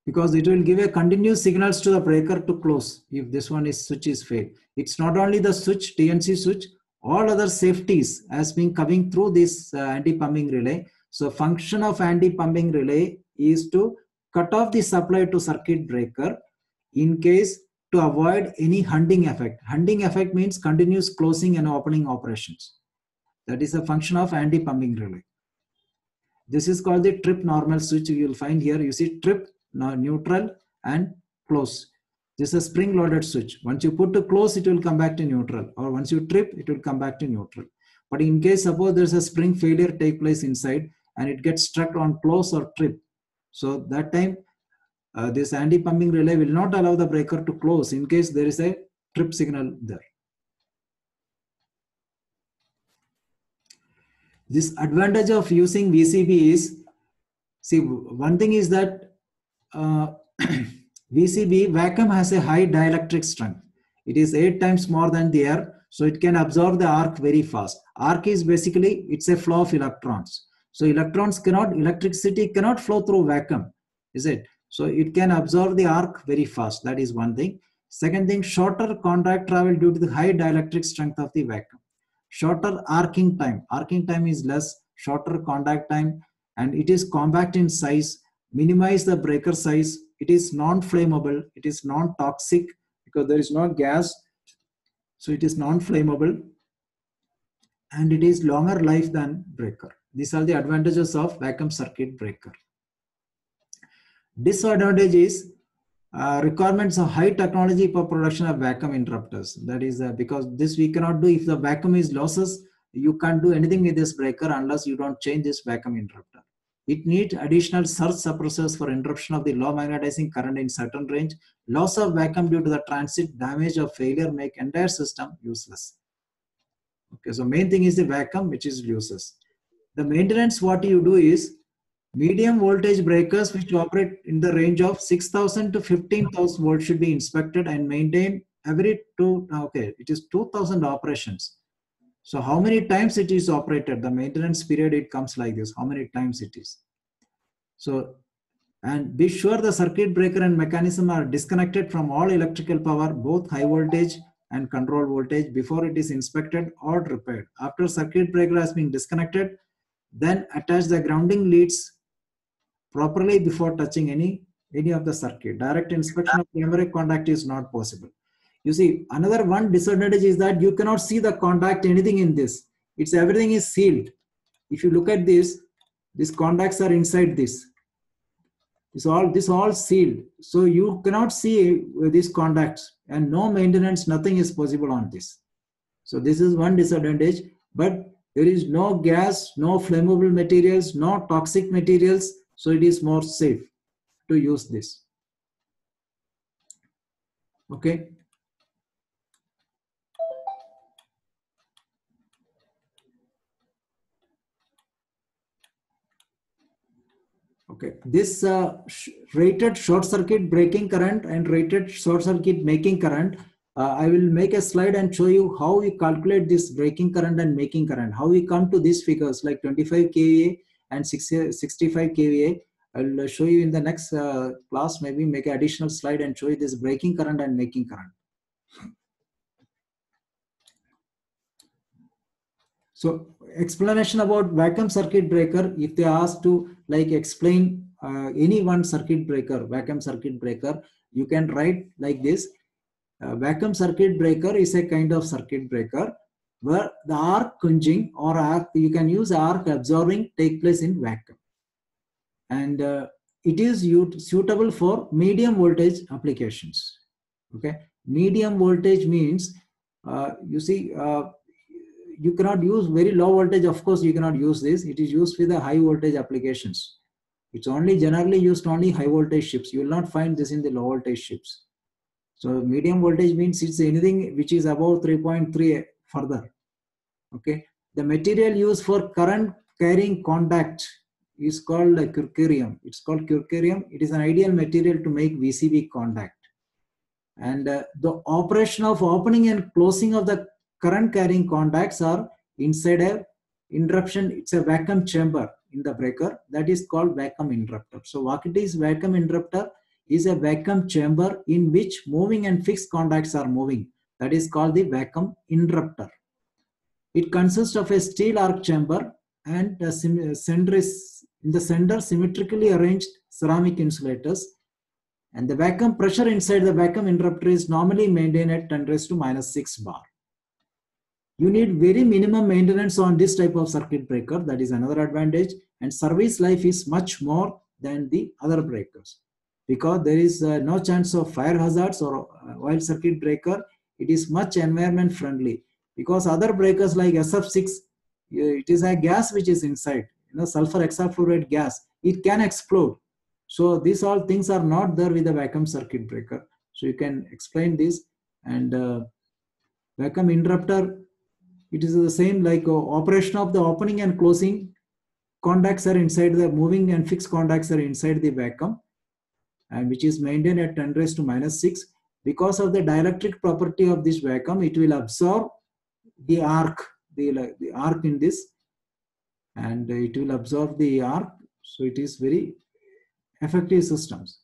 because it will give a continuous signals to the breaker to close if this one is switch is failed. It's not only the switch, TNC switch, all other safeties has been coming through this anti-pumping relay. So function of anti-pumping relay is to cut off the supply to circuit breaker in case to avoid any hunting effect. Hunting effect means continuous closing and opening operations. That is a function of anti-pumping relay. This is called the trip normal switch. You will find here, you see trip, neutral and close. This is a spring loaded switch. Once you put to close, it will come back to neutral, or once you trip, it will come back to neutral. But in case suppose there's a spring failure take place inside and it gets struck on close or trip, so that time this anti-pumping relay will not allow the breaker to close in case there is a trip signal there. This advantage of using VCB is, see, one thing is that VCB vacuum has a high dielectric strength. It is 8 times more than the air, so it can absorb the arc very fast. Arc is basically, it's a flow of electrons. So electricity cannot flow through vacuum, is it? So it can absorb the arc very fast. That is one thing. Second thing, shorter contact travel due to the high dielectric strength of the vacuum. Shorter arcing time. Arcing time is less, shorter contact time, and it is compact in size. Minimize the breaker size. It is non-flammable. It is non-toxic because there is no gas. So it is non-flammable, and it is longer life than breaker. These are the advantages of vacuum circuit breaker. Disadvantage is requirements of high technology for production of vacuum interrupters. That is because this we cannot do. If the vacuum is losses, you can't do anything with this breaker unless you don't change this vacuum interrupter. It needs additional surge suppressors for interruption of the low magnetizing current in certain range. Loss of vacuum due to the transit damage or failure make entire system useless. Okay, so main thing is the vacuum which is useless. The maintenance, what you do is medium voltage breakers which operate in the range of 6,000 to 15,000 volts should be inspected and maintained every it is 2,000 operations. So how many times it is operated, the maintenance period, it comes like this, how many times it is. So, and be sure the circuit breaker and mechanism are disconnected from all electrical power, both high voltage and control voltage, before it is inspected or repaired. After circuit breaker has been disconnected, then attach the grounding leads properly before touching any of the circuit. Direct inspection of primary contact is not possible. You see, another one disadvantage is that you cannot see the contact, anything in this. It's everything is sealed. If you look at this, these contacts are inside this. This all sealed. So you cannot see these contacts, and no maintenance, nothing is possible on this. So this is one disadvantage, but there is no gas, no flammable materials, no toxic materials. So it is more safe to use this. Okay. Okay, this rated short circuit breaking current and rated short circuit making current, I will make a slide and show you how we calculate this breaking current and making current, how we come to these figures like 25 kVA and 65 kVA. I'll show you in the next class, maybe make an additional slide and show you this breaking current and making current. So explanation about vacuum circuit breaker, if they ask to like explain any one circuit breaker, vacuum circuit breaker, you can write like this. A vacuum circuit breaker is a kind of circuit breaker where the arc quenching or arc, you can use arc absorbing take place in vacuum. And it is suitable for medium voltage applications. Okay, medium voltage means you cannot use very low voltage. Of course, you cannot use this. It is used with the high voltage applications. It's only generally used only high voltage chips. You will not find this in the low voltage chips. So medium voltage means it's anything which is above 3.3 further. Okay, the material used for current carrying contact is called curium. It's called curium. It is an ideal material to make VCB contact. And the operation of opening and closing of the current carrying contacts are inside a interruption. It's a vacuum chamber in the breaker that is called vacuum interrupter. So what it is, vacuum interrupter is a vacuum chamber in which moving and fixed contacts are moving. That is called the vacuum interrupter. It consists of a steel arc chamber and the center is in the center symmetrically arranged ceramic insulators, and the vacuum pressure inside the vacuum interrupter is normally maintained at 10⁻⁻⁶ bar. You need very minimum maintenance on this type of circuit breaker. That is another advantage, and service life is much more than the other breakers because there is no chance of fire hazards. Or while circuit breaker, it is much environment friendly because other breakers like SF6, it is a gas which is inside, sulfur hexafluoride gas, it can explode. So these all things are not there with the vacuum circuit breaker. So you can explain this. And vacuum interrupter, it is the same like operation of the opening and closing contacts are inside the moving and fixed contacts are inside the vacuum, and which is maintained at 10⁻⁶. Because of the dielectric property of this vacuum, it will absorb the arc, the arc in this, and it will absorb the arc. So it is very effective systems.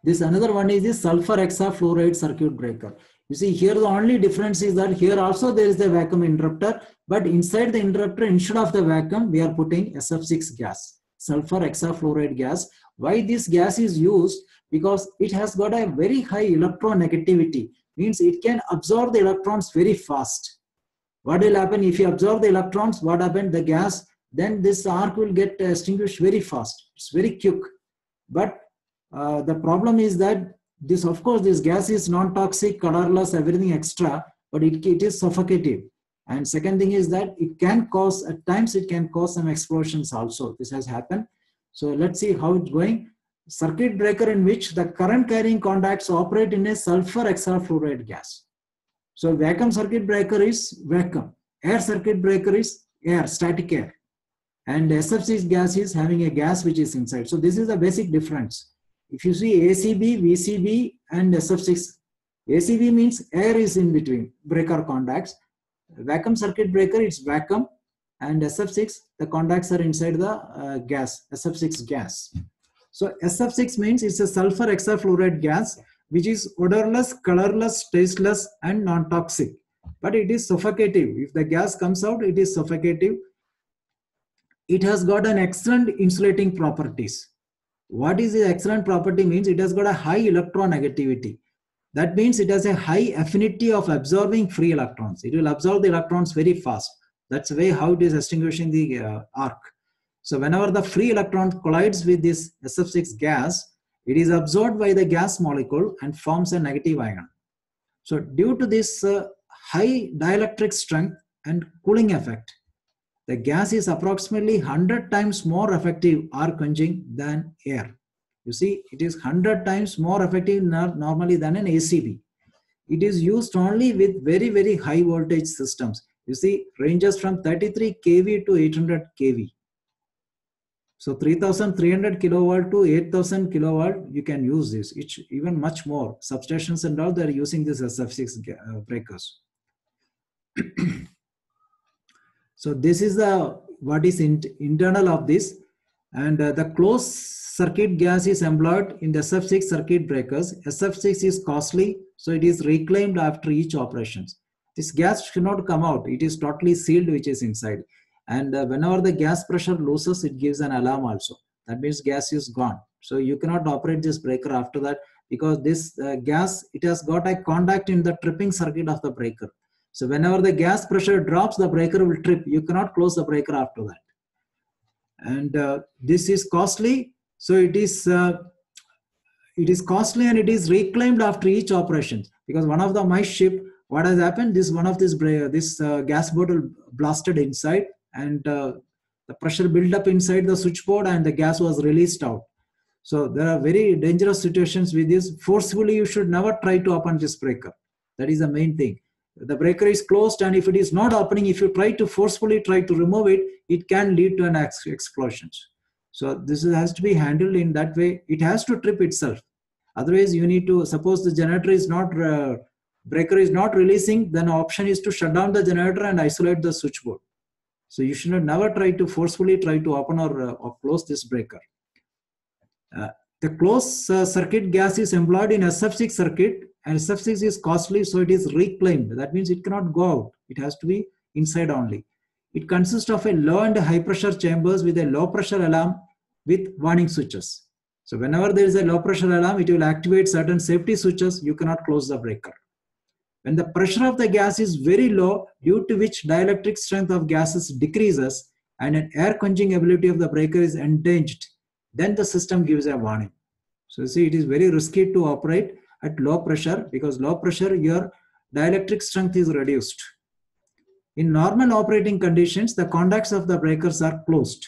This another one is the sulfur hexafluoride circuit breaker. You see here the only difference is that here also there is the vacuum interrupter, but inside the interrupter, instead of the vacuum, we are putting SF6 gas, sulfur hexafluoride gas. Why this gas is used? Because it has got a very high electronegativity, means it can absorb the electrons very fast. What will happen if you absorb the electrons? What happened? The gas, then this arc will get extinguished very fast. It's very quick. But the problem is that this, of course, this gas is non-toxic, colorless, everything extra, but it is suffocative. And second thing is that it can cause, at times it can cause some explosions also. This has happened. So let's see how it's going. Circuit breaker in which the current carrying contacts operate in a sulfur hexafluoride gas. So vacuum circuit breaker is vacuum. Air circuit breaker is air, static air. And SF6 gas is having a gas which is inside. So this is the basic difference. If you see ACB, VCB and SF6, ACB means air is in between breaker contacts. Vacuum circuit breaker, it's vacuum, and SF6, the contacts are inside the gas, SF6 gas. So SF6 means it's a sulfur hexafluoride gas which is odorless, colorless, tasteless and non-toxic. But it is suffocative. If the gas comes out, it is suffocative. It has got an excellent insulating properties. What is the excellent property means? It has got a high electronegativity. That means it has a high affinity of absorbing free electrons. It will absorb the electrons very fast. That's the way how it is extinguishing the arc. So whenever the free electron collides with this SF6 gas, it is absorbed by the gas molecule and forms a negative ion. So due to this high dielectric strength and cooling effect, the gas is approximately 100 times more effective arc quenching than air. You see, it is 100 times more effective normally than an ACB. It is used only with very, very high voltage systems. You see, ranges from 33 kV to 800 kV. So 3300 kilowatt to 8000 kilowatt, you can use this. It's even much more. Substations and all, they're using this SF6 breakers. So this is the what is internal of this, and the closed circuit gas is employed in the SF6 circuit breakers. SF6 is costly, so it is reclaimed after each operations. This gas should not come out. It is totally sealed, which is inside. And whenever the gas pressure loses, it gives an alarm also. That means gas is gone. So you cannot operate this breaker after that, because this gas, it has got a contact in the tripping circuit of the breaker. So whenever the gas pressure drops, the breaker will trip. You cannot close the breaker after that. And this is costly. So it is costly, and it is reclaimed after each operation. Because one of my ship, what has happened, this gas bottle blasted inside, and the pressure built up inside the switchboard, and the gas was released out. So there are very dangerous situations with this. Forcefully, you should never try to open this breaker. That is the main thing. The breaker is closed, and if it is not opening, if you try to forcefully try to remove it, it can lead to an explosion. So this has to be handled in that way. It has to trip itself. Otherwise, you need to, suppose the generator is not, breaker is not releasing, then option is to shut down the generator and isolate the switchboard. So you should never try to forcefully try to open or close this breaker. The closed circuit gas is employed in SF6 circuit, and SF6 is costly, so it is reclaimed. That means it cannot go out. It has to be inside only. It consists of a low and high pressure chambers with a low pressure alarm with warning switches. So whenever there is a low pressure alarm, it will activate certain safety switches. You cannot close the breaker. When the pressure of the gas is very low, due to which dielectric strength of gases decreases and an air quenching ability of the breaker is endangered, then the system gives a warning. So you see, it is very risky to operate at low pressure, because low pressure, your dielectric strength is reduced. In normal operating conditions, the contacts of the breakers are closed.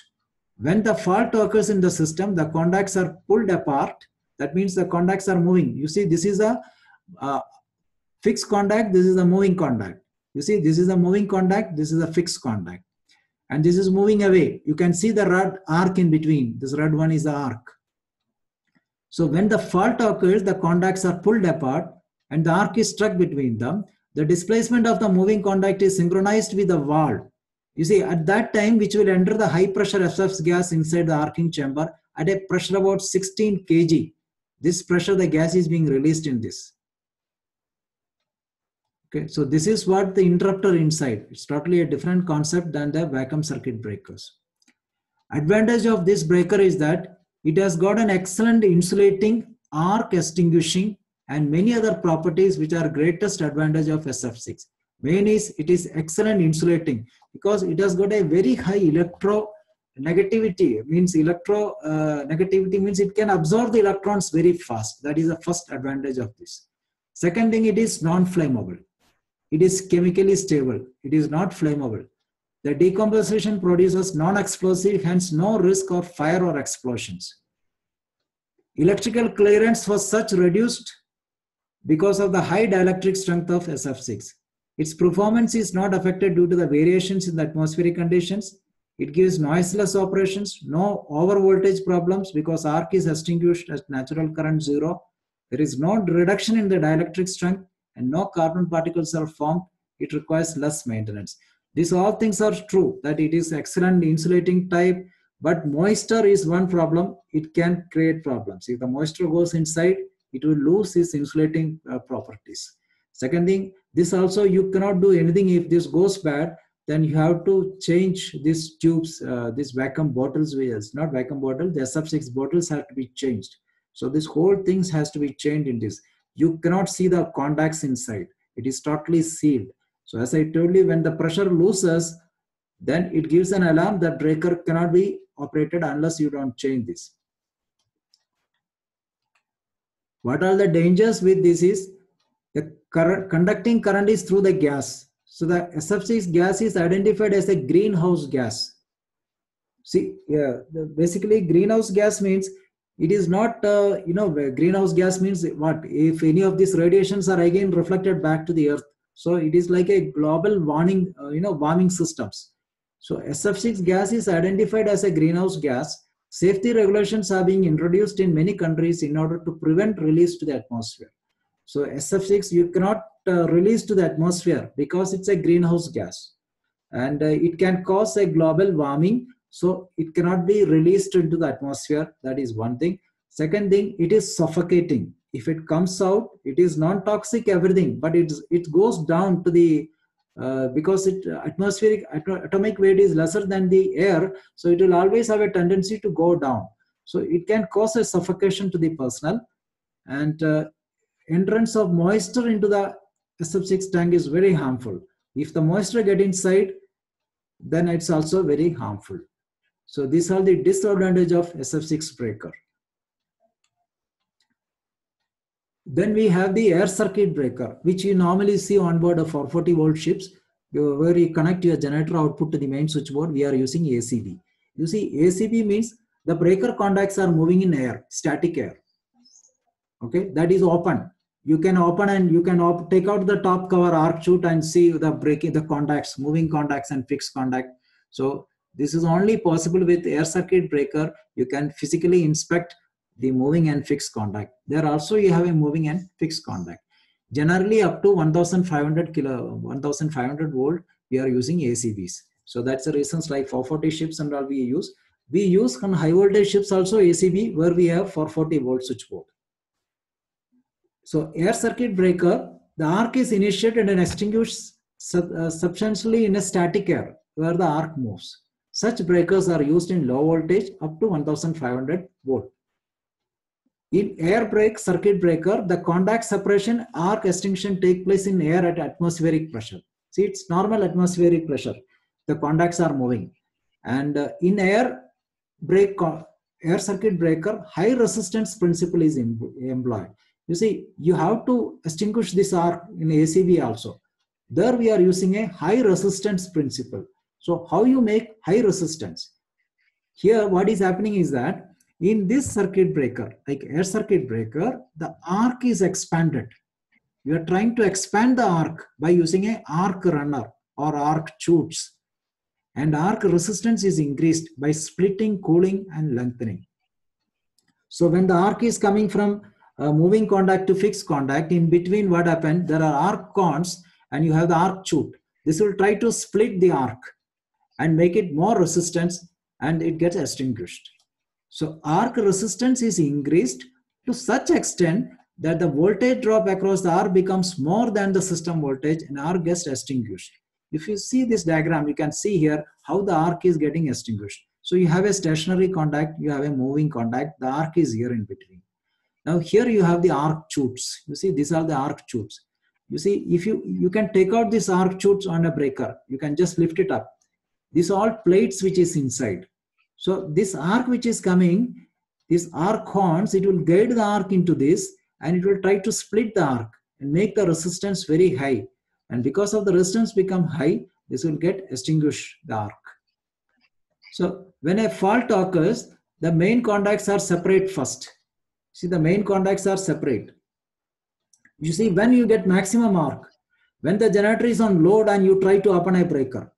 When the fault occurs in the system, the contacts are pulled apart. That means the contacts are moving. You see, this is a fixed contact, this is a moving contact. You see, this is a moving contact, this is a fixed contact. And this is moving away. You can see the red arc in between. This red one is the arc. So when the fault occurs, the contacts are pulled apart and the arc is struck between them. The displacement of the moving contact is synchronized with the valve. You see, at that time, which will enter the high pressure SF gas inside the arcing chamber at a pressure about 16 kg. This pressure, the gas is being released in this. Okay, so this is what the interrupter inside. It's totally a different concept than the vacuum circuit breakers. Advantage of this breaker is that it has got an excellent insulating, arc extinguishing, and many other properties which are greatest advantage of SF6. Main is it is excellent insulating, because it has got a very high electronegativity. Means negativity means it can absorb the electrons very fast. That is the first advantage of this. Second thing, it is non-flammable. It is chemically stable. It is not flammable. The decomposition produces non-explosive, hence no risk of fire or explosions. Electrical clearance was such reduced because of the high dielectric strength of SF6. Its performance is not affected due to the variations in the atmospheric conditions. It gives noiseless operations, no over voltage problems because arc is extinguished at natural current 0. There is no reduction in the dielectric strength and no carbon particles are formed. It requires less maintenance. These all things are true, that it is excellent insulating type, but moisture is one problem. It can create problems. If the moisture goes inside, it will lose its insulating properties. Second thing, this also you cannot do anything. If this goes bad, then you have to change these tubes, these vacuum bottles, not vacuum bottle, the SF6 bottles have to be changed. So this whole thing has to be changed in this. You cannot see the contacts inside. It is totally sealed. So as I told you, when the pressure loses, then it gives an alarm that breaker cannot be operated unless you don't change this. What are the dangers with this is, the conducting current is through the gas. So the SF6 gas is identified as a greenhouse gas. See, basically greenhouse gas means it is not, greenhouse gas means what? If any of these radiations are again reflected back to the earth. So it is like a global warming, warming systems. So SF6 gas is identified as a greenhouse gas. Safety regulations are being introduced in many countries in order to prevent release to the atmosphere. So SF6 you cannot release to the atmosphere because it's a greenhouse gas. And it can cause a global warming. So it cannot be released into the atmosphere. That is one thing. Second thing, it is suffocating. If it comes out, it is non-toxic everything, but it goes down to the because atomic weight is lesser than the air, so it will always have a tendency to go down. So it can cause a suffocation to the personnel, and entrance of moisture into the SF6 tank is very harmful. If the moisture get inside, then it's also very harmful. So these are the disadvantages of SF6 breaker. Then we have the air circuit breaker, which you normally see on board of 440 volt ships, where you connect your generator output to the main switchboard. We are using ACB. You see, ACB means the breaker contacts are moving in air, static air. Okay, that is open. You can open and you can take out the top cover arc chute and see the breaking, the contacts, moving contacts and fixed contact. So this is only possible with air circuit breaker. You can physically inspect the moving and fixed contact. There also you have a moving and fixed contact. Generally up to 1500 volt, we are using ACBs. So that's the reasons like 440 ships and all we use. We use on high voltage ships also ACB, where we have 440 volt switchboard. So air circuit breaker, the arc is initiated and extinguished substantially in a static air where the arc moves. Such breakers are used in low voltage up to 1500 volt. In air brake circuit breaker, the contact separation arc extinction take place in air at atmospheric pressure. See, it's normal atmospheric pressure. The contacts are moving. And in air circuit breaker, high resistance principle is employed. You see, you have to extinguish this arc in ACB also. There we are using a high resistance principle. So how you make high resistance? Here what is happening is that in this circuit breaker, like air circuit breaker, the arc is expanded. You are trying to expand the arc by using a arc runner or arc chutes. And arc resistance is increased by splitting, cooling and lengthening. So when the arc is coming from moving contact to fixed contact, in between what happened, there are arc cones and you have the arc chute. This will try to split the arc and make it more resistance, and it gets extinguished. So arc resistance is increased to such extent that the voltage drop across the arc becomes more than the system voltage and arc gets extinguished. If you see this diagram, you can see here how the arc is getting extinguished. So you have a stationary contact, you have a moving contact, the arc is here in between. Now here you have the arc chutes. You see, these are the arc chutes. You see, if you can take out this arc chutes on a breaker, you can just lift it up. These are all plates which is inside. So this arc which is coming, this arc horns, it will guide the arc into this and it will try to split the arc and make the resistance very high. And because of the resistance become high, this will get extinguished the arc. So when a fault occurs, the main contacts are separate first. See, the main contacts are separate. You see, when you get maximum arc, when the generator is on load and you try to open a breaker,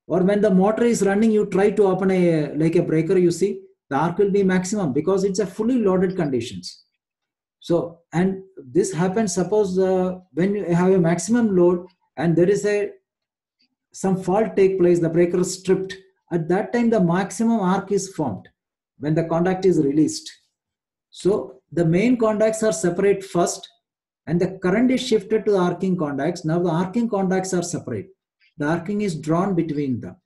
or when the motor is running, you try to open a breaker, you see, the arc will be maximum because it's a fully loaded conditions. So, and this happens, suppose when you have a maximum load and there is some fault take place, the breaker is stripped. At that time, the maximum arc is formed when the contact is released. So the main contacts are separate first and the current is shifted to the arcing contacts. Now the arcing contacts are separate. The arcing is drawn between them.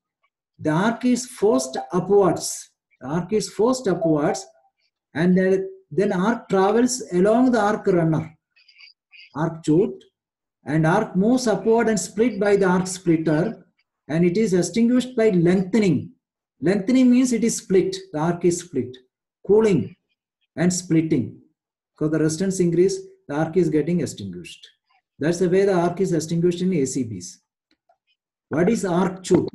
The arc is forced upwards. The arc is forced upwards and then arc travels along the arc runner, arc chute, and arc moves upward and split by the arc splitter, and it is extinguished by lengthening. Lengthening means it is split, the arc is split. Cooling and splitting. Because the resistance increase, the arc is getting extinguished. That's the way the arc is extinguished in ACBs. What is arc chute?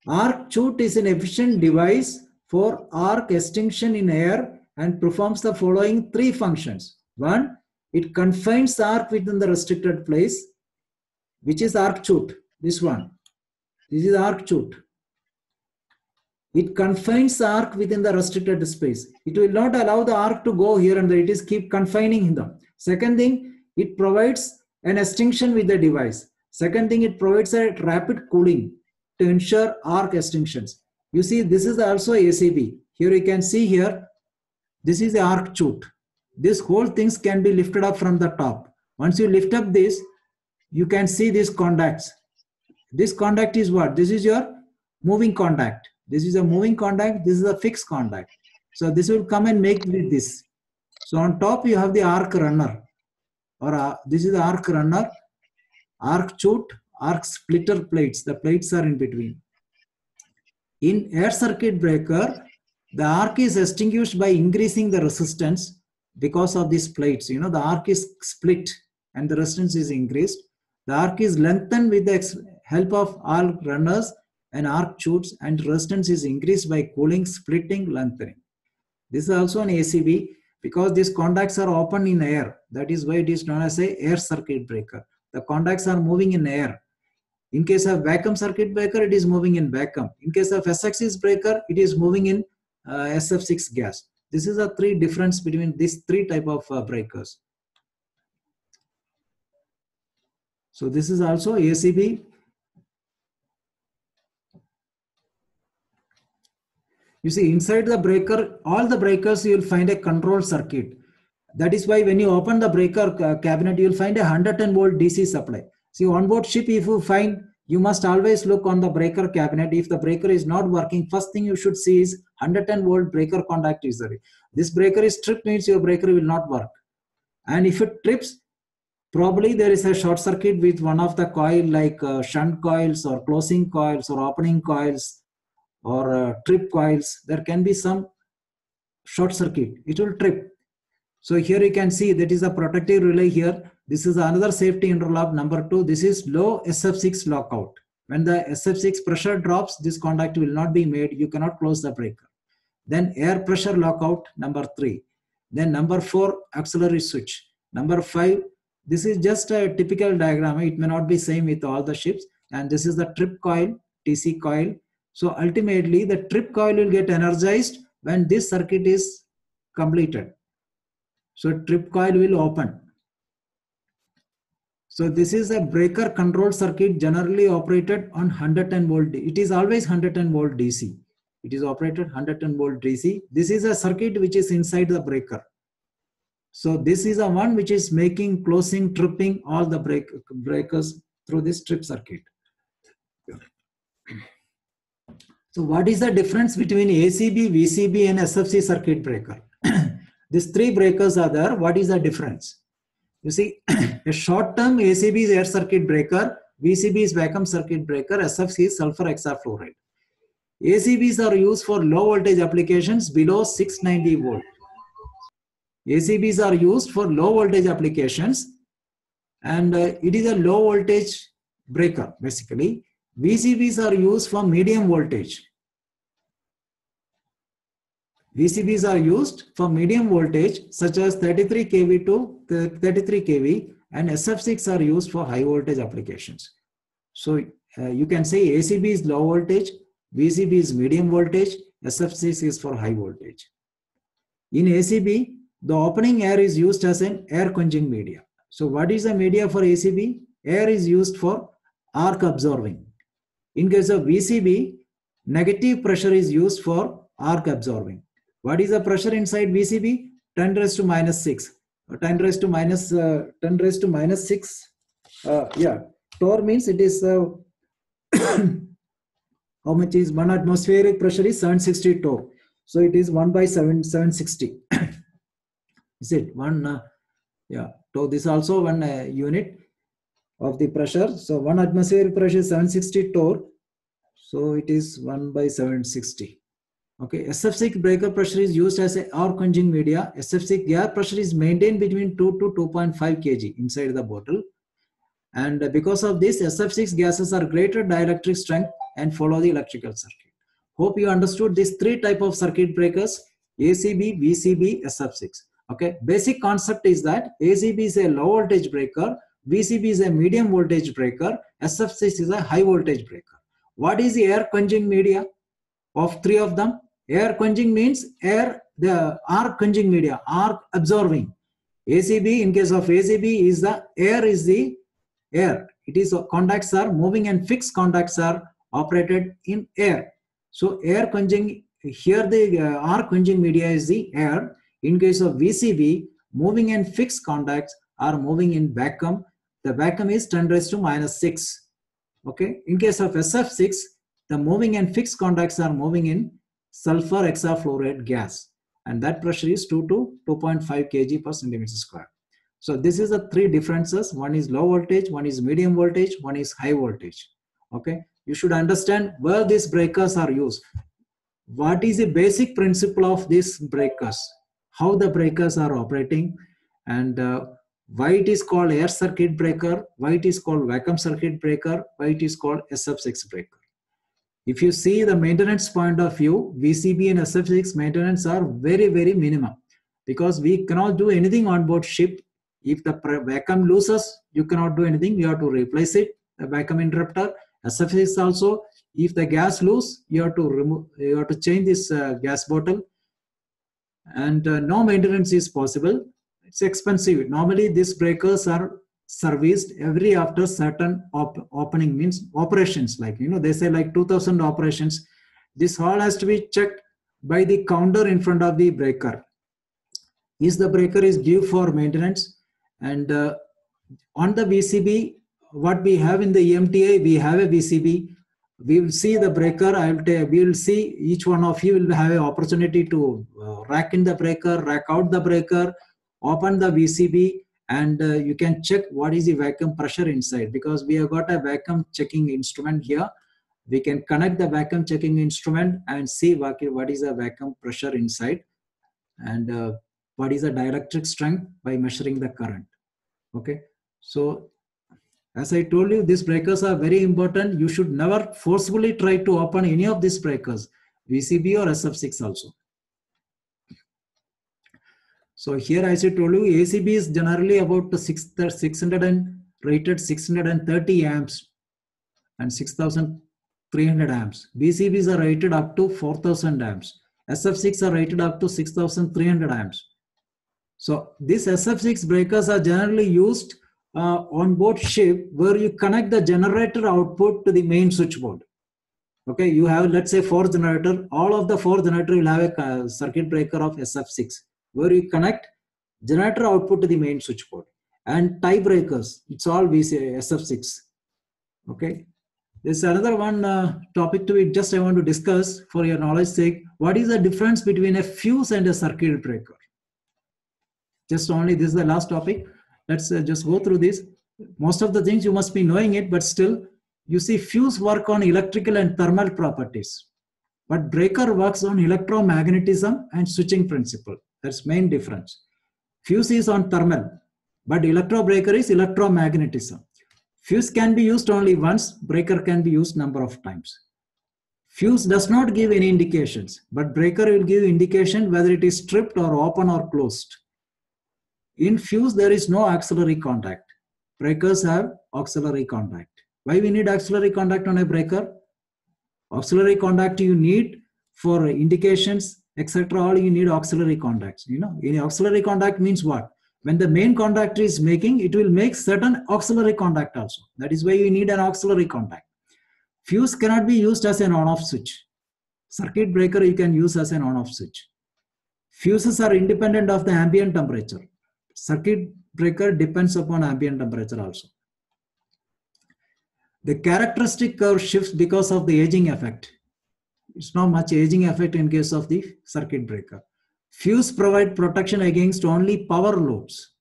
Arc chute is an efficient device for arc extinction in air and performs the following three functions. One, it confines the arc within the restricted place, which is arc chute. This one. This is arc chute. It confines the arc within the restricted space. It will not allow the arc to go here and there. It is keep confining them. Second thing, it provides an extinction with the device. Second thing, it provides a rapid cooling to ensure arc extinctions. You see, this is also ACB. Here you can see here, this is the arc chute. This whole things can be lifted up from the top. Once you lift up this, you can see these contacts. this contact is what? This is your moving contact. This is a moving contact. This is a fixed contact. So this will come and make with this. So on top you have the arc runner, or this is the arc runner, arc chute, arc splitter plates. The plates are in between. In air circuit breaker, the arc is extinguished by increasing the resistance because of these plates. You know, the arc is split and the resistance is increased. The arc is lengthened with the help of arc runners and arc chutes, and resistance is increased by cooling, splitting, lengthening. This is also an ACB because these contacts are open in air. That is why it is known as a air circuit breaker. The contacts are moving in air. In case of vacuum circuit breaker, it is moving in vacuum. In case of SF6 breaker, it is moving in SF6 gas. This is the three difference between these three type of breakers. So this is also ACB. You see, inside the breaker, all the breakers, you will find a control circuit. That is why when you open the breaker cabinet, you will find a 110 volt DC supply. See, on board ship, if you find, you must always look on the breaker cabinet. If the breaker is not working, first thing you should see is 110 volt breaker contact is there. This breaker is tripped, means your breaker will not work. And if it trips, probably there is a short circuit with one of the coil, like shunt coils or closing coils or opening coils or trip coils. There can be some short circuit. It will trip. So here you can see that is a protective relay here. This is another safety interlock number 2. This is low SF6 lockout. When the SF6 pressure drops, this contact will not be made. You cannot close the breaker. Then air pressure lockout number 3. Then number 4, auxiliary switch. Number 5, this is just a typical diagram. It may not be same with all the ships. And this is the trip coil, TC coil. So ultimately the trip coil will get energized when this circuit is completed. So trip coil will open. So this is a breaker control circuit generally operated on 110 volt. It is always 110 volt DC. It is operated 110 volt DC. This is a circuit which is inside the breaker. So this is a one which is making, closing, tripping all the breakers through this trip circuit. So what is the difference between ACB, VCB and SFC circuit breaker? These three breakers are there. What is the difference? You see, a short-term ACB is air circuit breaker, VCB is vacuum circuit breaker, SFC is sulfur hexafluoride. ACBs are used for low voltage applications below 690 volt. ACBs are used for low voltage applications, and it is a low voltage breaker basically. VCBs are used for medium voltage. VCBs are used for medium voltage such as 33 kV to 33 kV, and SF6 are used for high voltage applications. So you can say ACB is low voltage, VCB is medium voltage, SF6 is for high voltage. In ACB, the opening air is used as an air quenching media. So what is the media for ACB? Air is used for arc absorbing. In case of VCB, negative pressure is used for arc absorbing. What is the pressure inside VCB? 10 raised to minus 6. 10 raised to minus 6. Torr means it is how much is 1 atmospheric pressure is 760 torr. So it is 1 by 760. Is it 1? So this is also one unit of the pressure. So 1 atmospheric pressure is 760 torr. So it is 1 by 760. Okay, SF6 breaker pressure is used as a air quenching media. SF6 gas pressure is maintained between 2 to 2.5 kg inside the bottle. And because of this, SF6 gases are greater dielectric strength and follow the electrical circuit. Hope you understood these three type of circuit breakers: ACB, VCB, SF6. Okay, basic concept is that ACB is a low voltage breaker, VCB is a medium voltage breaker, SF6 is a high voltage breaker. What is the air quenching media of three of them? Air quenching means air, the arc quenching media, arc absorbing. ACB, in case of ACB, is the air is the air. It is contacts are moving and fixed contacts are operated in air. So air quenching, here the arc quenching media is the air. In case of VCB, moving and fixed contacts are moving in vacuum. The vacuum is 10 raised to minus 6. Okay, in case of SF6, the moving and fixed contacts are moving in sulfur hexafluoride gas, and that pressure is 2 to 2.5 kg per centimeter square. So this is the three differences. One is low voltage, one is medium voltage, one is high voltage. Okay, you should understand where these breakers are used. What is the basic principle of these breakers, how the breakers are operating, and why it is called air circuit breaker, why it is called vacuum circuit breaker, why it is called SF6 breaker. If you see the maintenance point of view, VCB and SF6 maintenance are very, very minimum, because we cannot do anything on board ship. If the vacuum loses, you cannot do anything. You have to replace it, the vacuum interrupter. SF6 also, if the gas loose, you have to remove, you have to change this gas bottle, and no maintenance is possible. It's expensive. Normally these breakers are serviced every after certain opening, means operations, like, you know, they say like 2000 operations. This all has to be checked by the counter in front of the breaker. Is the breaker is due for maintenance? And on the VCB, what we have in the EMTA, we have a VCB. We will see the breaker. We will see, each one of you will have an opportunity to rack in the breaker, rack out the breaker, open the VCB, and you can check what is the vacuum pressure inside, because we have got a vacuum checking instrument here. We can connect the vacuum checking instrument and see what is the vacuum pressure inside, and what is the dielectric strength by measuring the current. Okay, so as I told you, these breakers are very important. You should never forcefully try to open any of these breakers, VCB or SF6 also. So here, as I told you, ACB is generally about 600 and rated 630 amps and 6300 amps. VCBs are rated up to 4000 amps. SF6 are rated up to 6300 amps. So these SF6 breakers are generally used on board ship, where you connect the generator output to the main switchboard. Okay, you have, let's say, 4 generator. All of the 4 generator will have a circuit breaker of SF6, where you connect generator output to the main switchboard. And tie breakers, it's all SF6. Okay, there's another one topic to it. Just I want to discuss for your knowledge sake. What is the difference between a fuse and a circuit breaker? Just only this is the last topic. Let's just go through this. Most of the things you must be knowing it, but still, you see, fuse work on electrical and thermal properties, but breaker works on electromagnetism and switching principle. That's main difference. Fuse is on thermal, but electro breaker is electromagnetism. Fuse can be used only once, breaker can be used number of times. Fuse does not give any indications, but breaker will give indication whether it is stripped or open or closed. In fuse, there is no auxiliary contact. Breakers have auxiliary contact. Why we need auxiliary contact on a breaker? Auxiliary contact you need for indications, etc. All you need auxiliary contacts. You know, in auxiliary contact means what? When the main contact is making, it will make certain auxiliary contact also. That is why you need an auxiliary contact. Fuse cannot be used as an on-off switch. Circuit breaker you can use as an on-off switch. Fuses are independent of the ambient temperature. Circuit breaker depends upon ambient temperature also. The characteristic curve shifts because of the aging effect. It's not much aging effect in case of the circuit breaker. Fuse provide protection against only power loads.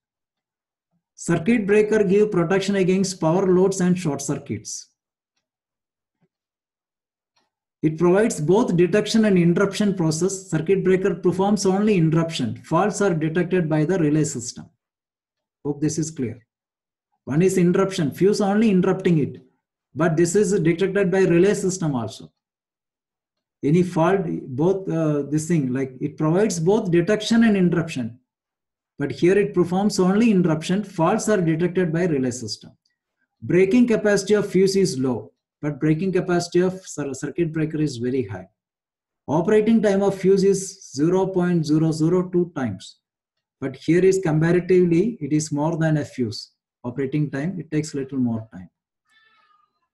Circuit breaker give protection against power loads and short circuits. It provides both detection and interruption process. Circuit breaker performs only interruption. Faults are detected by the relay system. Hope this is clear. One is interruption. Fuse only interrupting it. But this is detected by relay system also. Any fault, both this thing, like it provides both detection and interruption. But here it performs only interruption. Faults are detected by relay system. Breaking capacity of fuse is low, but breaking capacity of circuit breaker is very high. Operating time of fuse is 0.002 times. But here is comparatively, it is more than a fuse. Operating time, it takes little more time.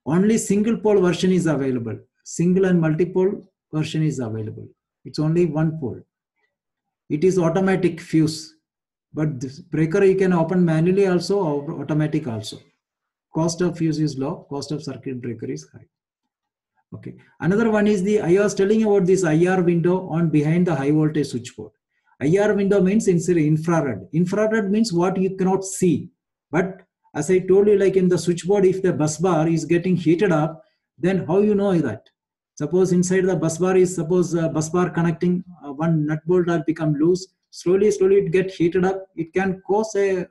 Only single pole version is available. Single and multi-pole version is available. It's only one pole. It is automatic fuse. But this breaker you can open manually also or automatic also. cost of fuse is low, cost of circuit breaker is high. Okay. Another one is I was telling about this IR window on behind the high voltage switchboard. IR window means infrared. Infrared means what you cannot see. But as I told you, like in the switchboard, if the bus bar is getting heated up, then how you know that? Suppose inside the bus bar is, bus bar connecting, one nut bolt will become loose. Slowly it get heated up. It can cause a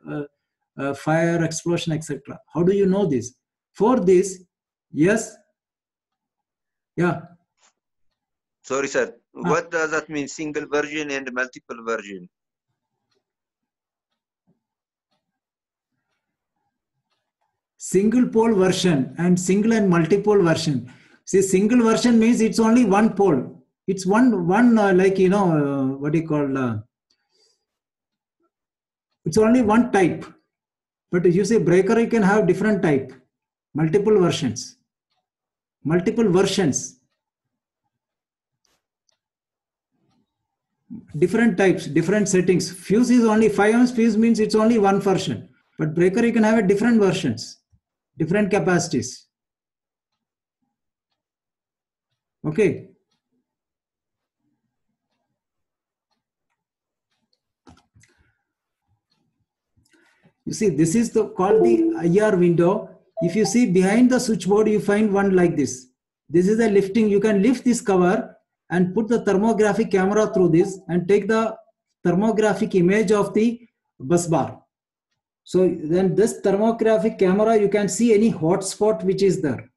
fire, explosion, etc. How do you know this? For this, yes. Yeah. Sorry, sir. What does that mean? Single version and multiple version? Single pole version and single and multiple version. See, single version means it's only one pole. It's one like, you know, what do you call? It's only one type. But you say breaker, you can have different type, multiple versions. Multiple versions, different types, different settings. Fuse is only 5 amps fuse means it's only one version. But breaker, you can have a different versions, different capacities. Okay. You see, this is called the IR window. If you see behind the switchboard, you find one like this. This is a lifting. You can lift this cover and put the thermographic camera through this and take the thermographic image of the bus bar. So then this thermographic camera, you can see any hotspot which is there.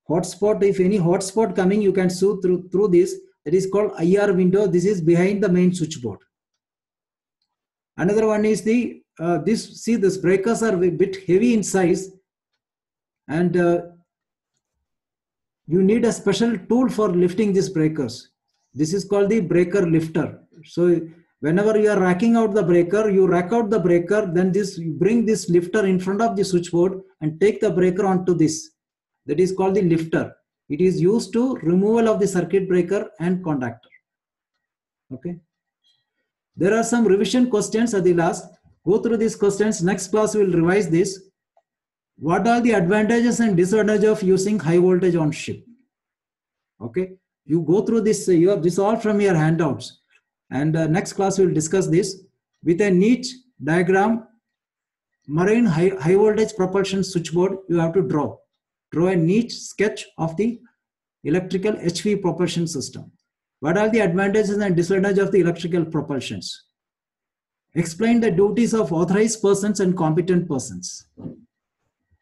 Hotspot, if any hotspot coming, you can see through this. That is called IR window. This is behind the main switchboard. Another one is this breakers are a bit heavy in size, and you need a special tool for lifting these breakers. This is called the breaker lifter. So whenever you are racking out the breaker, you rack out the breaker, then you bring this lifter in front of the switchboard and take the breaker onto this. That is called the lifter. It is used to removal of the circuit breaker and contactor. Okay. There are some revision questions at the last. Go through these questions. Next class we will revise this. What are the advantages and disadvantages of using high voltage on ship? Okay. You go through this. You have this all from your handouts. And next class we will discuss this with a neat diagram. Marine high voltage propulsion switchboard. You have to draw a neat sketch of the electrical HV propulsion system. What are the advantages and disadvantages of the electrical propulsions? Explain the duties of authorized persons and competent persons.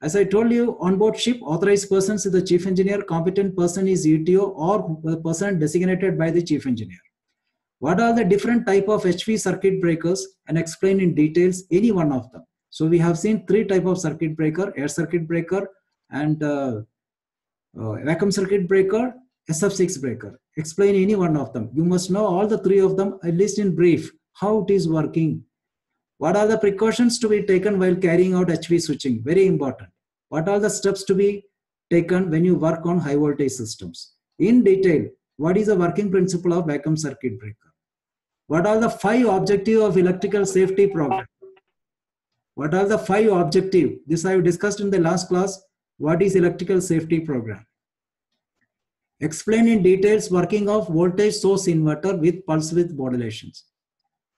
As I told you, on board ship, authorized persons is the chief engineer, competent person is ETO or the person designated by the chief engineer. What are the different type of HV circuit breakers, and explain in details any one of them. So we have seen 3 type of circuit breaker: air circuit breaker and vacuum circuit breaker, SF6 breaker. Explain any one of them. You must know all the 3 of them, at least in brief, how it is working. What are the precautions to be taken while carrying out HV switching? Very important. What are the steps to be taken when you work on high voltage systems? In detail, what is the working principle of vacuum circuit breaker? What are the 5 objectives of electrical safety program? What are the 5 objectives? This I have discussed in the last class. What is electrical safety program? Explain in details working of voltage source inverter with pulse width modulations.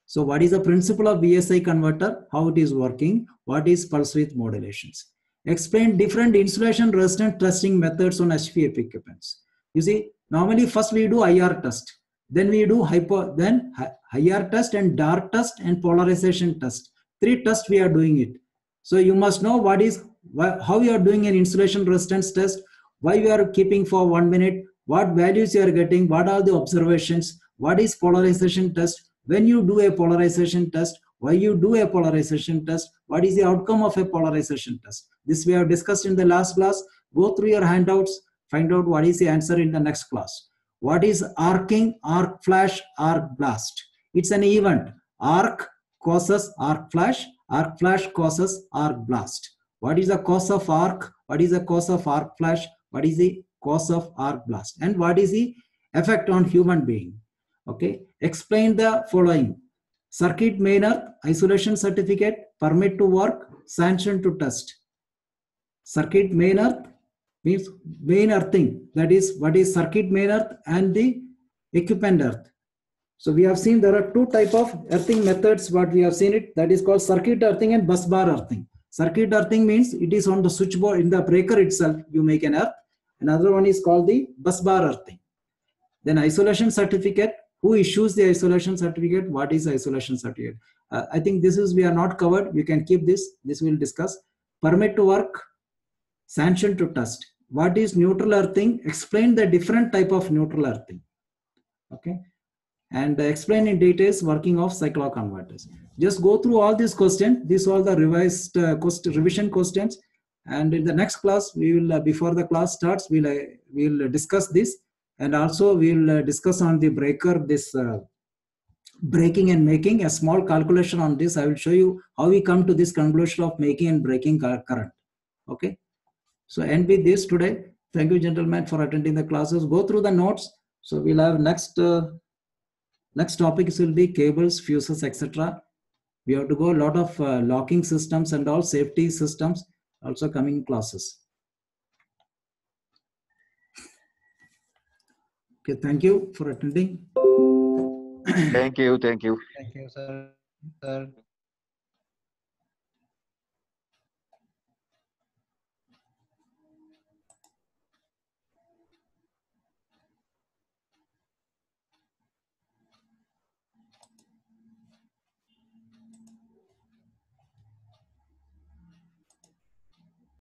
So what is the principle of VSI converter? How it is working? What is pulse width modulations? Explain different insulation resistance testing methods on HV equipments. You see, normally first we do IR test. Then we do IR test and dark test and polarization test. 3 tests we are doing it. So you must know how you are doing an insulation resistance test, why you are keeping for 1 minute, what values you are getting, what are the observations, what is polarization test, when you do a polarization test, why you do a polarization test, what is the outcome of a polarization test. This we have discussed in the last class. Go through your handouts, find out what is the answer in the next class. What is arcing, arc flash, arc blast? It's an event. Arc causes arc flash causes arc blast. What is the cause of arc? What is the cause of arc flash? What is the cause of arc blast? And what is the effect on human being? Okay. Explain the following: circuit main earth, isolation certificate, permit to work, sanction to test. Circuit main earth means main earthing. That is what is circuit main earth and the equipment earth. So we have seen there are two type of earthing methods. What we have seen it, that is called circuit earthing and bus bar earthing. Circuit earthing means it is on the switchboard in the breaker itself. You make an earth. Another one is called the bus bar earthing. Then isolation certificate. Who issues the isolation certificate? What is isolation certificate? I think this is we are not covered. We can keep this. This we will discuss. Permit to work, sanction to test. What is neutral earthing? Explain the different type of neutral earthing. Okay, and explain in details working of cycloconverters. Just go through all these questions. These are the revised revision questions. And in the next class, we will before the class starts, we'll discuss this. And also we'll discuss on the breaker, this breaking and making. A small calculation on this. I will show you how we come to this conclusion of making and breaking current. Okay. So end with this today. Thank you, gentlemen, for attending the classes. Go through the notes. So we'll have next topics will be cables, fuses, etc. We have to go a lot of locking systems and all safety systems also coming classes. Okay, thank you for attending. Thank you. Thank you. Thank you, sir.